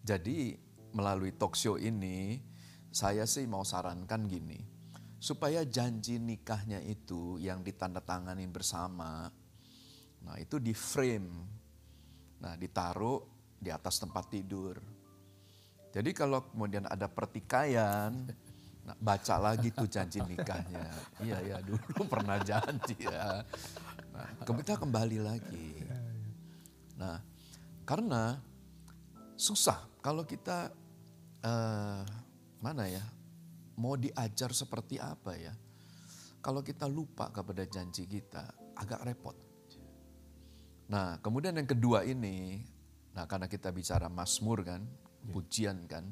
Jadi melalui talk show ini saya sih mau sarankan gini. Supaya janji nikahnya itu yang ditandatangani bersama, nah itu di frame, nah ditaruh di atas tempat tidur. Jadi kalau kemudian ada pertikaian, nah baca lagi tuh janji nikahnya. Iya dulu pernah janji ya. Nah, kita kembali lagi. Nah, karena susah kalau kita mau diajar seperti apa ya. Kalau kita lupa kepada janji kita, agak repot. Nah, kemudian yang kedua ini, Nah, karena kita bicara mazmur kan, pujian kan.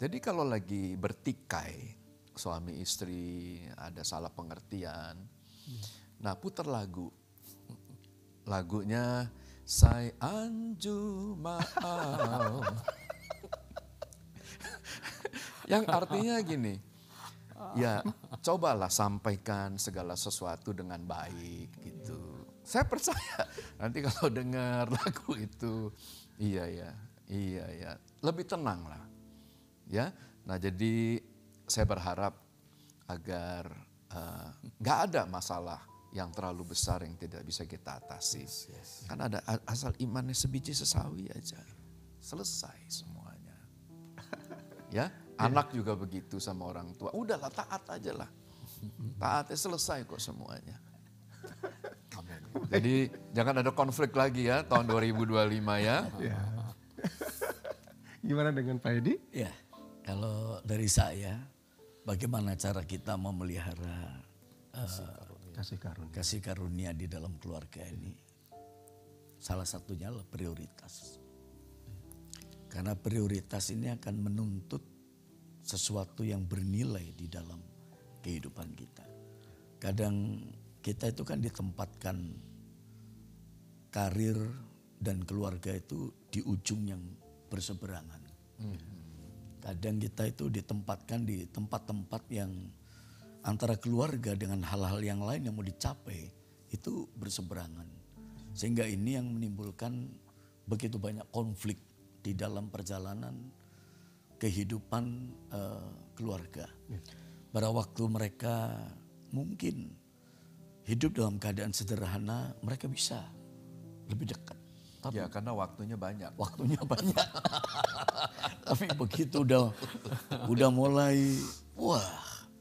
Jadi kalau lagi bertikai, suami istri ada salah pengertian. Nah, putar lagu. Lagunya Say Anju Maaf. Yang artinya gini, ya cobalah sampaikan segala sesuatu dengan baik gitu. Saya percaya nanti kalau dengar lagu itu, iya ya, lebih tenang lah. Ya, nah jadi saya berharap agar nggak ada masalah yang terlalu besar yang tidak bisa kita atasi. Kan ada asal imannya sebiji sesawi aja, selesai semuanya. Ya, anak juga begitu sama orang tua. Udahlah taat aja lah, taatnya selesai kok semuanya. Amin. Jadi jangan ada konflik lagi ya tahun 2025 ya. Gimana dengan Pak Edi? Ya, kalau dari saya, bagaimana cara kita memelihara Kasih karunia. di dalam keluarga ini? Salah satunya adalah prioritas. Karena prioritas ini akan menuntut sesuatu yang bernilai di dalam kehidupan kita. Kadang kita itu kan ditempatkan karir dan keluarga itu di ujung yang berseberangan. Kadang kita itu ditempatkan di tempat-tempat yang antara keluarga dengan hal-hal yang lain yang mau dicapai itu berseberangan. Sehingga ini yang menimbulkan begitu banyak konflik di dalam perjalanan kehidupan keluarga. Pada waktu mereka mungkin hidup dalam keadaan sederhana, mereka bisa lebih dekat. Tapi Ya karena waktunya banyak. waktunya banyak. Tapi begitu udah mulai, wah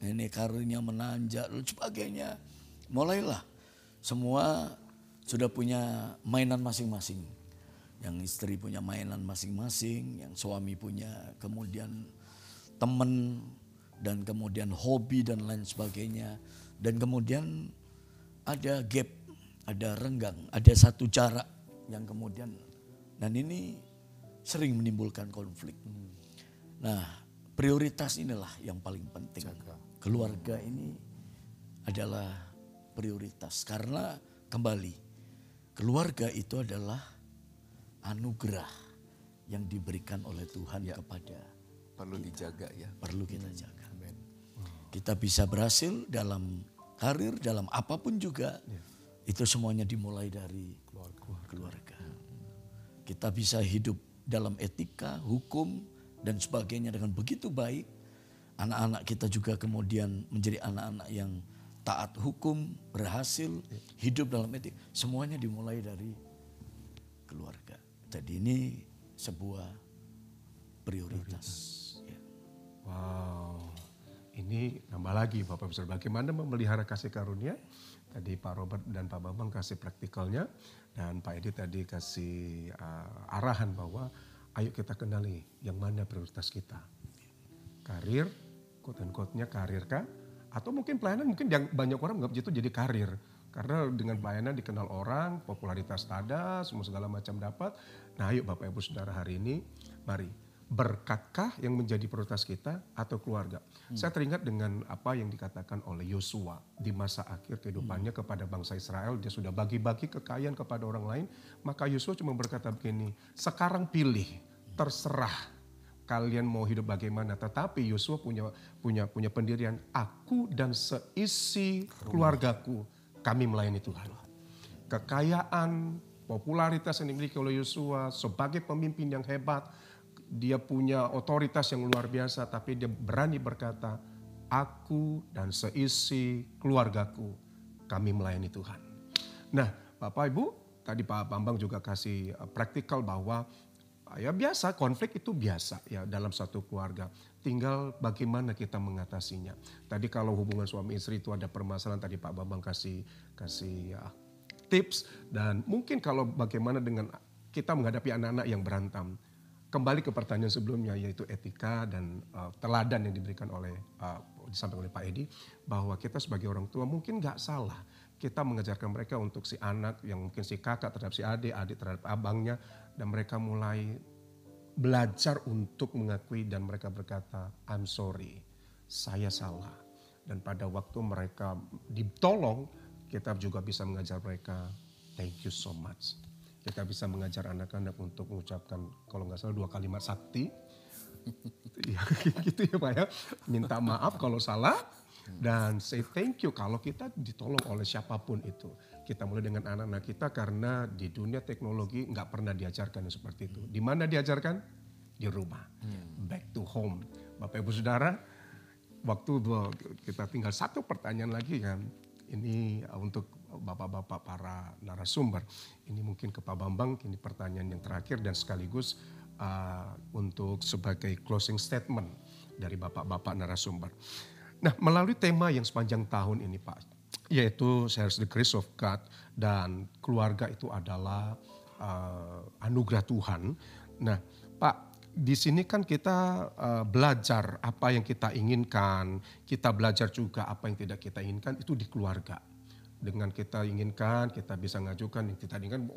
ini karirnya menanjak dan sebagainya. Mulailah semua sudah punya mainan masing-masing. Yang istri punya mainan masing-masing, yang suami punya kemudian teman dan kemudian hobi dan lain sebagainya. Dan kemudian ada gap, ada renggang, ada satu jarak yang kemudian, dan ini sering menimbulkan konflik. Nah, prioritas inilah yang paling penting. Keluarga ini adalah prioritas karena kembali keluarga itu adalah anugerah yang diberikan oleh Tuhan kepada Perlu dijaga ya. perlu kita jaga. Kita bisa berhasil dalam karir, dalam apapun juga. Itu semuanya dimulai dari keluarga. Kita bisa hidup dalam etika, hukum, dan sebagainya dengan begitu baik. Anak-anak kita juga kemudian menjadi anak-anak yang taat hukum, berhasil, hidup dalam etika. Semuanya dimulai dari keluarga. Jadi ini sebuah prioritas. Ya. Wow, ini nambah lagi Bapak Besar. Bagaimana memelihara kasih karunia? Tadi Pak Robert dan Pak Bambang kasih praktikalnya. Dan Pak Edi tadi kasih arahan bahwa ayo kita kenali yang mana prioritas kita. Karir, quote-unquote-nya karir kah? Atau mungkin pelayanan, mungkin yang banyak orang menganggap itu jadi karir. Karena dengan pelayanan dikenal orang, popularitas ada, semua segala macam dapat. Nah ayo Bapak Ibu Saudara hari ini, mari berkatkah yang menjadi prioritas kita atau keluarga? Saya teringat dengan apa yang dikatakan oleh Yosua di masa akhir kehidupannya kepada bangsa Israel. Dia sudah bagi-bagi kekayaan kepada orang lain. Maka Yosua cuma berkata begini, sekarang pilih, terserah kalian mau hidup bagaimana. Tetapi Yosua punya pendirian, aku dan seisi keluargaku kami melayani Tuhan. Kekayaan, popularitas yang dimiliki oleh Yosua sebagai pemimpin yang hebat, dia punya otoritas yang luar biasa, tapi dia berani berkata, aku dan seisi keluargaku kami melayani Tuhan. Nah, Bapak Ibu, tadi Pak Bambang juga kasih praktikal bahwa ya biasa, konflik itu biasa ya dalam satu keluarga. Tinggal bagaimana kita mengatasinya. Tadi kalau hubungan suami istri itu ada permasalahan, tadi Pak Bambang kasih tips. Dan mungkin kalau bagaimana dengan kita menghadapi anak-anak yang berantem. kembali ke pertanyaan sebelumnya, yaitu etika dan teladan yang diberikan oleh disampaikan oleh Pak Edi, bahwa kita sebagai orang tua mungkin nggak salah kita mengajarkan mereka untuk si anak, yang mungkin si kakak terhadap si adik, adik terhadap abangnya, dan mereka mulai belajar untuk mengakui dan mereka berkata, I'm sorry, saya salah. Dan pada waktu mereka ditolong, kita juga bisa mengajar mereka, thank you so much. Kita bisa mengajar anak-anak untuk mengucapkan, kalau nggak salah 2 kalimat sakti. Ya, gitu ya Pak ya. Minta maaf kalau salah dan say thank you kalau kita ditolong oleh siapapun itu. Kita mulai dengan anak-anak kita karena di dunia teknologi nggak pernah diajarkan yang seperti itu. Di mana diajarkan? Di rumah. Back to home. Bapak Ibu Saudara, waktu kita tinggal satu pertanyaan lagi kan. Ini untuk bapak-bapak para narasumber. Ini mungkin ke Pak Bambang, ini pertanyaan yang terakhir dan sekaligus untuk sebagai closing statement dari bapak-bapak narasumber. Nah, melalui tema yang sepanjang tahun ini Pak, yaitu Shares the Grace of God dan keluarga itu adalah anugerah Tuhan. Nah, Pak, di sini kan kita belajar apa yang kita inginkan, kita belajar juga apa yang tidak kita inginkan itu di keluarga. Dengan kita inginkan, kita bisa mengajukan yang kita inginkan,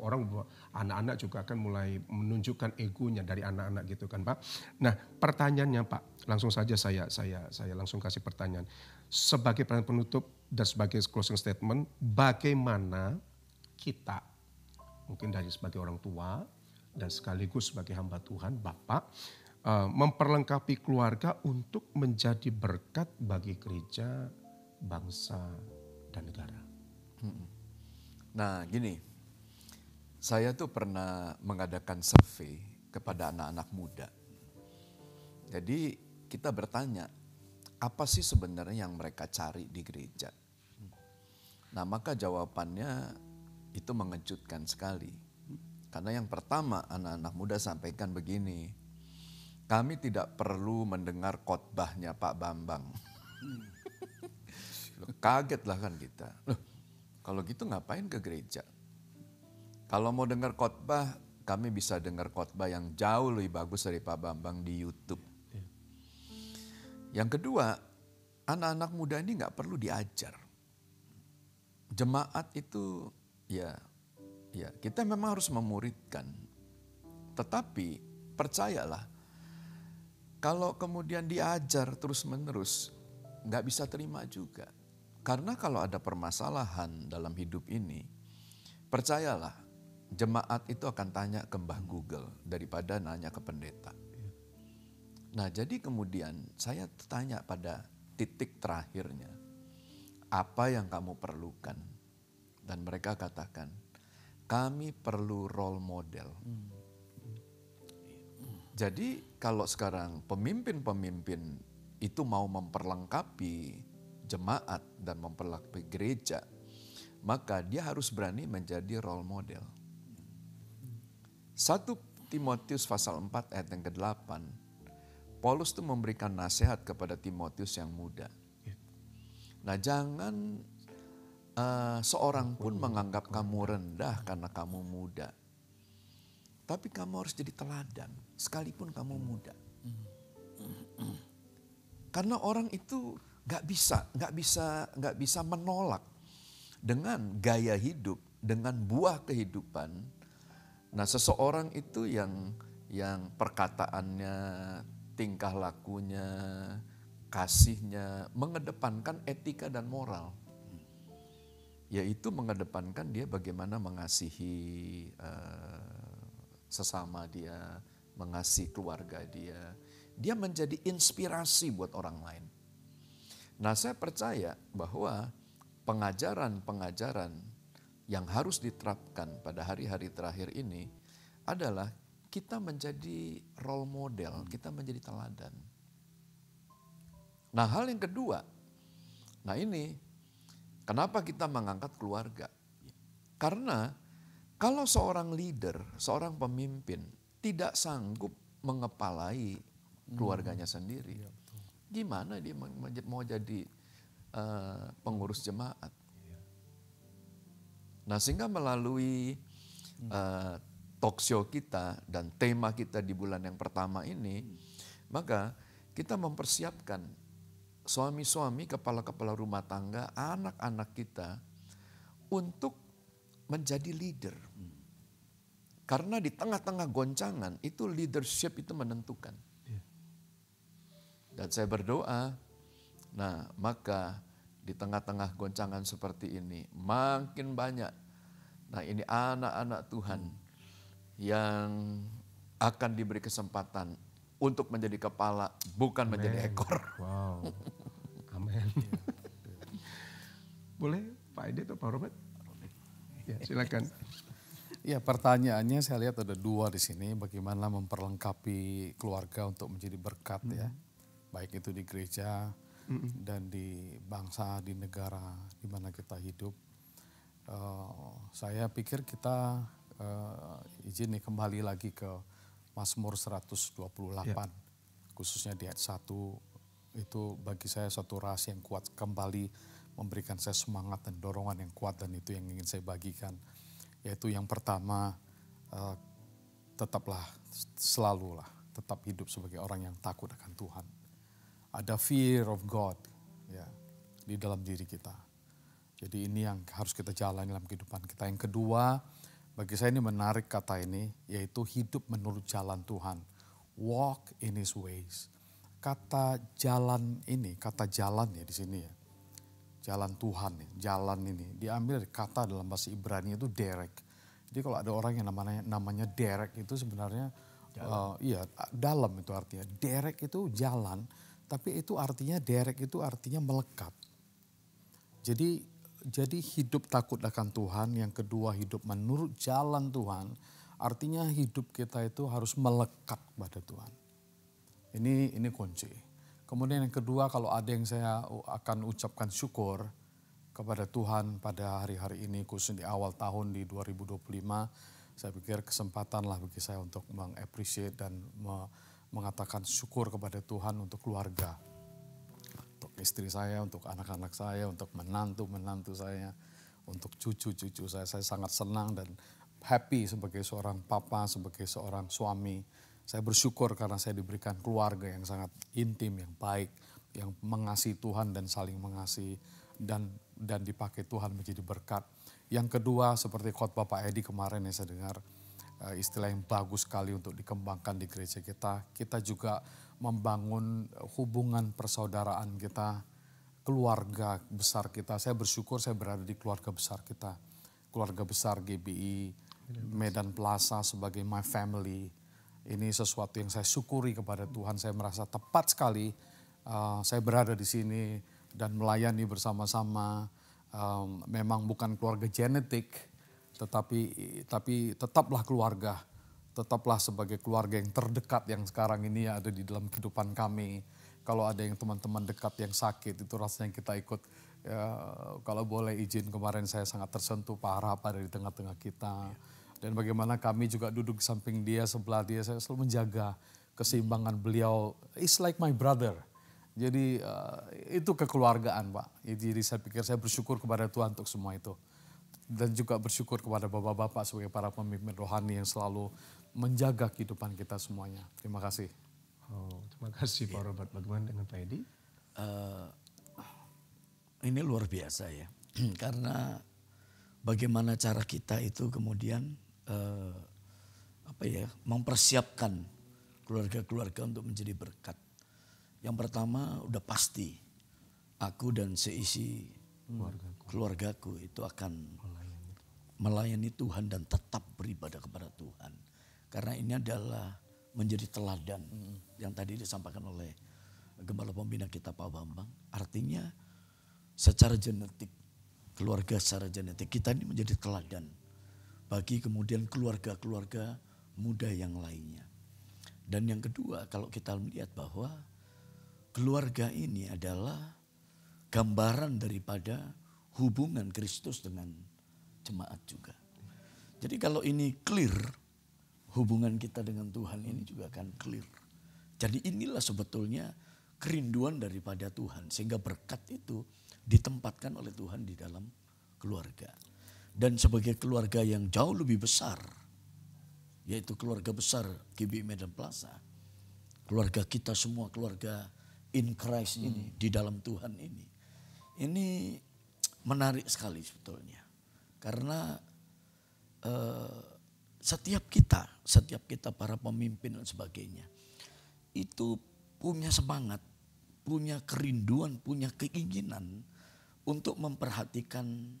anak-anak juga akan mulai menunjukkan egonya dari anak-anak gitu kan Pak. Nah pertanyaannya Pak, langsung saja saya langsung kasih pertanyaan. Sebagai pertanyaan penutup dan sebagai closing statement, bagaimana kita, mungkin dari sebagai orang tua, dan sekaligus sebagai hamba Tuhan, Bapak, memperlengkapi keluarga untuk menjadi berkat bagi gereja, bangsa, dan negara. Nah gini, saya tuh pernah mengadakan survei kepada anak-anak muda. Jadi kita bertanya, apa sih sebenarnya yang mereka cari di gereja? Nah maka jawabannya itu mengejutkan sekali. Karena yang pertama anak-anak muda sampaikan begini, kami tidak perlu mendengar khotbahnya Pak Bambang. Kaget lah kan kita. Loh, kalau gitu ngapain ke gereja? Kalau mau dengar khotbah, kami bisa dengar khotbah yang jauh lebih bagus dari Pak Bambang di YouTube. Yang kedua, anak-anak muda ini nggak perlu diajar. Jemaat itu ya kita memang harus memuridkan. Tetapi percayalah, kalau kemudian diajar terus-menerus, nggak bisa terima juga. Karena kalau ada permasalahan dalam hidup ini, percayalah, jemaat itu akan tanya ke Mbah Google daripada nanya ke pendeta. Nah jadi kemudian saya tanya pada titik terakhirnya, apa yang kamu perlukan? Dan mereka katakan, kami perlu role model. Jadi kalau sekarang pemimpin-pemimpin itu mau memperlengkapi jemaat dan memperlengkapi gereja, maka dia harus berani menjadi role model. 1 Timotius pasal 4 ayat yang ke-8, Paulus itu memberikan nasihat kepada Timotius yang muda. Nah jangan seorang pun menganggap kamu rendah karena kamu muda. Tapi kamu harus jadi teladan sekalipun kamu muda. Karena orang itu nggak bisa menolak dengan gaya hidup, dengan buah kehidupan. Nah seseorang itu yang perkataannya, tingkah lakunya, kasihnya mengedepankan etika dan moral. Yaitu mengedepankan dia bagaimana mengasihi sesama dia, mengasihi keluarga dia. Dia menjadi inspirasi buat orang lain. Nah saya percaya bahwa pengajaran-pengajaran yang harus diterapkan pada hari-hari terakhir ini adalah kita menjadi role model, kita menjadi teladan. Nah hal yang kedua, nah ini kenapa kita mengangkat keluarga? Karena kalau seorang leader, seorang pemimpin tidak sanggup mengepalai keluarganya sendiri, gimana dia mau jadi pengurus jemaat? Nah sehingga melalui talk show kita dan tema kita di bulan yang pertama ini, maka kita mempersiapkan suami-suami, kepala-kepala rumah tangga, anak-anak kita untuk menjadi leader. Karena di tengah-tengah goncangan itu leadership itu menentukan. Dan saya berdoa, nah maka di tengah-tengah goncangan seperti ini makin banyak. Nah ini anak-anak Tuhan yang akan diberi kesempatan untuk menjadi kepala, bukan menjadi ekor. Wow, amin. Boleh Pak Edi atau Pak Robert? Ya, silakan. Ya, pertanyaannya saya lihat ada dua di sini, bagaimana memperlengkapi keluarga untuk menjadi berkat ya, baik itu di gereja dan di bangsa, di negara di mana kita hidup. Saya pikir kita izin nih kembali lagi ke Mazmur 128, khususnya di ayat 1, itu bagi saya suatu rahasia yang kuat, kembali memberikan saya semangat dan dorongan yang kuat, dan itu yang ingin saya bagikan. Yaitu yang pertama, tetaplah, selalulah, tetap hidup sebagai orang yang takut akan Tuhan. Ada fear of God ya di dalam diri kita. Jadi ini yang harus kita jalani dalam kehidupan kita. Yang kedua, bagi saya ini menarik kata ini, yaitu hidup menurut jalan Tuhan. Walk in His ways. Kata jalan ini, kata jalan ya di sini ya. Jalan Tuhan, jalan ini diambil dari kata dalam bahasa Ibrani itu derek. Jadi kalau ada orang yang namanya derek itu sebenarnya iya dalam itu artinya. Derek itu jalan, tapi itu artinya derek itu artinya melekat. Jadi hidup takut akan Tuhan, yang kedua hidup menurut jalan Tuhan, artinya hidup kita itu harus melekat pada Tuhan. Ini kunci. Kemudian yang kedua, kalau ada yang saya akan ucapkan syukur kepada Tuhan pada hari-hari ini, khususnya di awal tahun di 2025, saya pikir kesempatan lah bagi saya untuk mengappreciate dan mengatakan syukur kepada Tuhan untuk keluarga. Untuk istri saya, untuk anak-anak saya, untuk menantu-menantu saya, untuk cucu-cucu saya. Saya sangat senang dan happy sebagai seorang papa, sebagai seorang suami. Saya bersyukur karena saya diberikan keluarga yang sangat intim, yang baik, yang mengasihi Tuhan dan saling mengasihi, dan dipakai Tuhan menjadi berkat. Yang kedua, seperti khotbah Pak Edi kemarin yang saya dengar, istilah yang bagus sekali untuk dikembangkan di gereja kita. Kita juga membangun hubungan persaudaraan kita, keluarga besar kita. Saya bersyukur saya berada di keluarga besar kita. Keluarga besar GBI, Medan Plaza sebagai my family. Ini sesuatu yang saya syukuri kepada Tuhan. Saya merasa tepat sekali saya berada di sini dan melayani bersama-sama. Memang bukan keluarga genetik, tapi tetaplah keluarga. Tetaplah sebagai keluarga yang terdekat yang sekarang ini ada di dalam kehidupan kami. Kalau ada yang teman-teman dekat yang sakit, itu rasanya kita ikut. Kalau boleh izin, kemarin saya sangat tersentuh Pak Harap ada di tengah-tengah kita. Dan bagaimana kami juga duduk di samping dia, sebelah dia, saya selalu menjaga keseimbangan beliau. It's like my brother. Jadi itu kekeluargaan Pak. Jadi saya pikir saya bersyukur kepada Tuhan untuk semua itu. Dan juga bersyukur kepada bapak-bapak sebagai para pemimpin rohani yang selalu menjaga kehidupan kita semuanya. Terima kasih. Oh, terima kasih Pak Robert. Bagaimana dengan Pak Edi? Ini luar biasa ya. Karena bagaimana cara kita itu kemudian mempersiapkan keluarga-keluarga untuk menjadi berkat. Yang pertama udah pasti aku dan seisi keluargaku itu akan melayani Tuhan dan tetap beribadah kepada Tuhan. Karena ini adalah menjadi teladan yang tadi disampaikan oleh Gembala Pembina kita Pak Bambang. Artinya secara genetik, keluarga secara genetik kita ini menjadi teladan bagi kemudian keluarga-keluarga muda yang lainnya. Dan yang kedua, kalau kita melihat bahwa keluarga ini adalah gambaran daripada hubungan Kristus dengan jemaat juga. Jadi kalau ini clear, hubungan kita dengan Tuhan ini juga akan clear. Jadi inilah sebetulnya kerinduan daripada Tuhan, sehingga berkat itu ditempatkan oleh Tuhan di dalam keluarga. Dan sebagai keluarga yang jauh lebih besar, yaitu keluarga besar GBI Medan Plaza. Keluarga kita semua, keluarga in Christ ini, di dalam Tuhan ini. Ini menarik sekali sebetulnya. Karena setiap kita para pemimpin dan sebagainya, itu punya semangat, punya kerinduan, punya keinginan untuk memperhatikan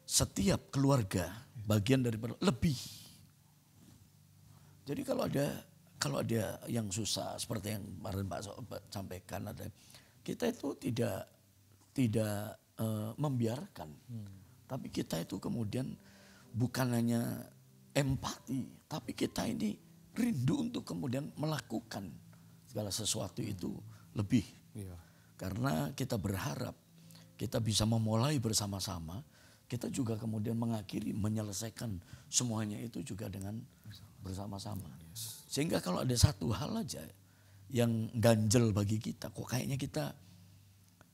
setiap keluarga bagian daripada lebih. Jadi kalau ada yang susah seperti yang kemarin Pak sampaikan, ada kita itu tidak membiarkan, tapi kita itu kemudian bukan hanya empati, tapi kita ini rindu untuk kemudian melakukan segala sesuatu itu lebih. Iya. Karena kita berharap kita bisa memulai bersama-sama, kita juga kemudian mengakhiri, menyelesaikan semuanya itu juga dengan bersama-sama. Sehingga kalau ada satu hal aja yang ganjel bagi kita, kok kayaknya kita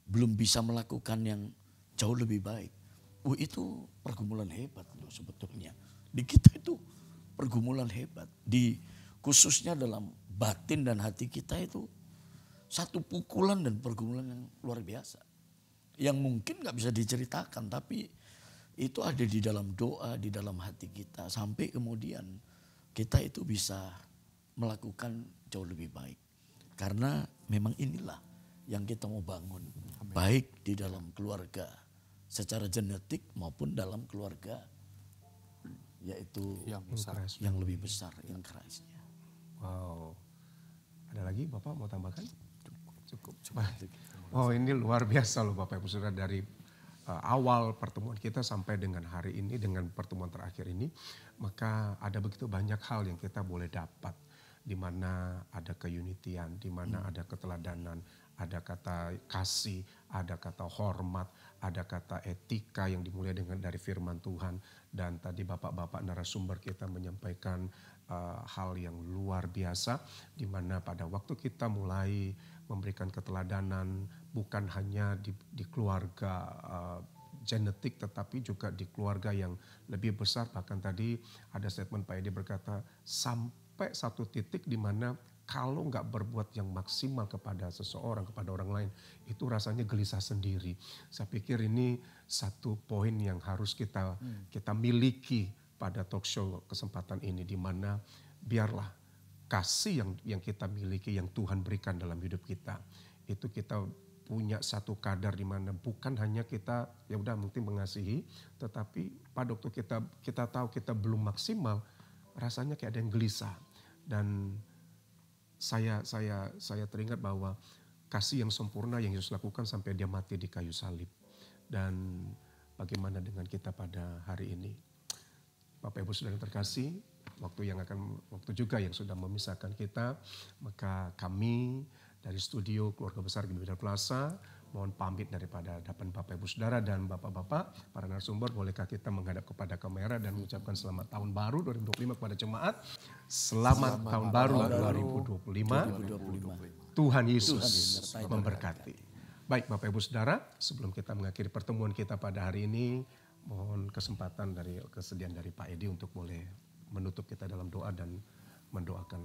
belum bisa melakukan yang jauh lebih baik. Itu pergumulan hebat loh sebetulnya. Di kita itu pergumulan hebat. Khususnya dalam batin dan hati kita itu satu pukulan dan pergumulan yang luar biasa. Yang mungkin gak bisa diceritakan, tapi itu ada di dalam doa, di dalam hati kita. Sampai kemudian kita itu bisa melakukan jauh lebih baik. Karena memang inilah yang kita mau bangun. Amin. Baik di dalam keluarga secara genetik maupun dalam keluarga yaitu yang lebih besar, yang Christ-nya. Wow. Ada lagi Bapak mau tambahkan? Cukup. Oh ini luar biasa loh Bapak Ibu Saudara, dari awal pertemuan kita sampai dengan hari ini, dengan pertemuan terakhir ini, maka ada begitu banyak hal yang kita boleh dapat, di mana ada keunitian, di mana ada keteladanan, ada kata kasih, ada kata hormat, ada kata etika yang dimulai dari firman Tuhan. Dan tadi bapak-bapak narasumber kita menyampaikan hal yang luar biasa, di mana pada waktu kita mulai memberikan keteladanan bukan hanya di keluarga genetik, tetapi juga di keluarga yang lebih besar. Bahkan tadi ada statement Pak Edi berkata sampai satu titik di mana kalau nggak berbuat yang maksimal kepada seseorang, kepada orang lain, itu rasanya gelisah sendiri. Saya pikir ini satu poin yang harus kita miliki pada talk show kesempatan ini, di mana biarlah kasih yang kita miliki, yang Tuhan berikan dalam hidup kita, itu kita punya satu kadar di mana bukan hanya kita ya udah mungkin mengasihi, tetapi pada waktu kita tahu kita belum maksimal, rasanya kayak ada yang gelisah. Dan saya teringat bahwa kasih yang sempurna yang Yesus lakukan sampai dia mati di kayu salib. Dan bagaimana dengan kita pada hari ini? Bapak Ibu Saudara yang terkasih, waktu juga yang sudah memisahkan kita, maka kami dari studio Keluarga Besar GBI Medan Plaza mohon pamit daripada hadapan Bapak Ibu Saudara dan Bapak-bapak para narasumber. Bolehkah kita menghadap kepada kamera dan mengucapkan selamat tahun baru 2025 kepada jemaat. Selamat tahun baru 2025. Tuhan Yesus memberkati. Baik Bapak Ibu Saudara, sebelum kita mengakhiri pertemuan kita pada hari ini, mohon kesediaan dari Pak Edi untuk boleh menutup kita dalam doa dan mendoakan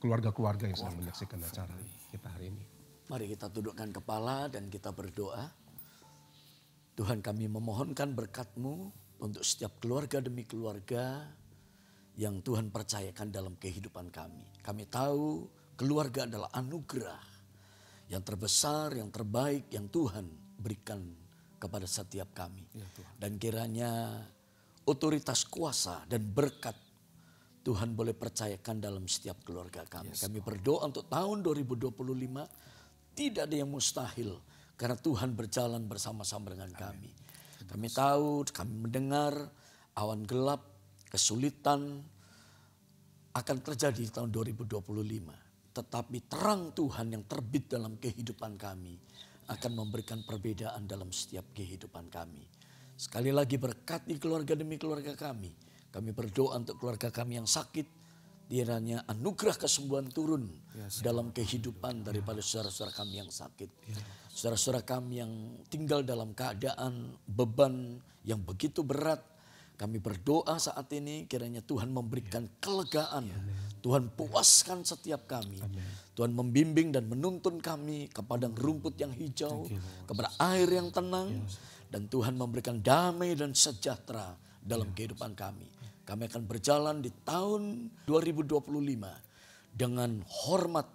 keluarga-keluarga yang sedang menyaksikan acara kita hari ini. Mari kita tundukkan kepala dan kita berdoa. Tuhan, kami memohonkan berkat-Mu untuk setiap keluarga demi keluarga yang Tuhan percayakan dalam kehidupan kami. Kami tahu keluarga adalah anugerah yang terbesar, yang terbaik yang Tuhan berikan kepada setiap kami. Ya, dan kiranya otoritas kuasa dan berkat Tuhan boleh percayakan dalam setiap keluarga kami. Yes, kami berdoa untuk tahun 2025 tidak ada yang mustahil karena Tuhan berjalan bersama-sama dengan kami. Kami tahu, kami mendengar awan gelap, kesulitan akan terjadi di tahun 2025. Tetapi terang Tuhan yang terbit dalam kehidupan kami akan memberikan perbedaan dalam setiap kehidupan kami. Sekali lagi berkati keluarga demi keluarga kami. Kami berdoa untuk keluarga kami yang sakit. Kiranya anugerah kesembuhan turun dalam kehidupan daripada saudara-saudara kami yang sakit. Saudara-saudara kami yang tinggal dalam keadaan beban yang begitu berat. Kami berdoa saat ini kiranya Tuhan memberikan kelegaan. Tuhan puaskan setiap kami. Tuhan membimbing dan menuntun kami ke padang rumput yang hijau, kepada air yang tenang. Dan Tuhan memberikan damai dan sejahtera dalam kehidupan kami. Kami akan berjalan di tahun 2025 dengan hormat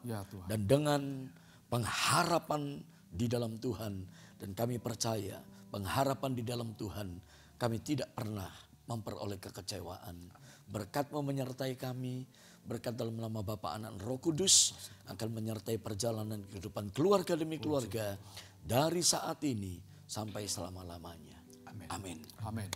dan dengan pengharapan di dalam Tuhan. Dan kami percaya pengharapan di dalam Tuhan, kami tidak pernah memperoleh kekecewaan. Berkat-Mu menyertai kami, berkat dalam nama Bapa, Anak, dan Roh Kudus akan menyertai perjalanan kehidupan keluarga demi keluarga dari saat ini sampai selama-lamanya. Amin. Amin.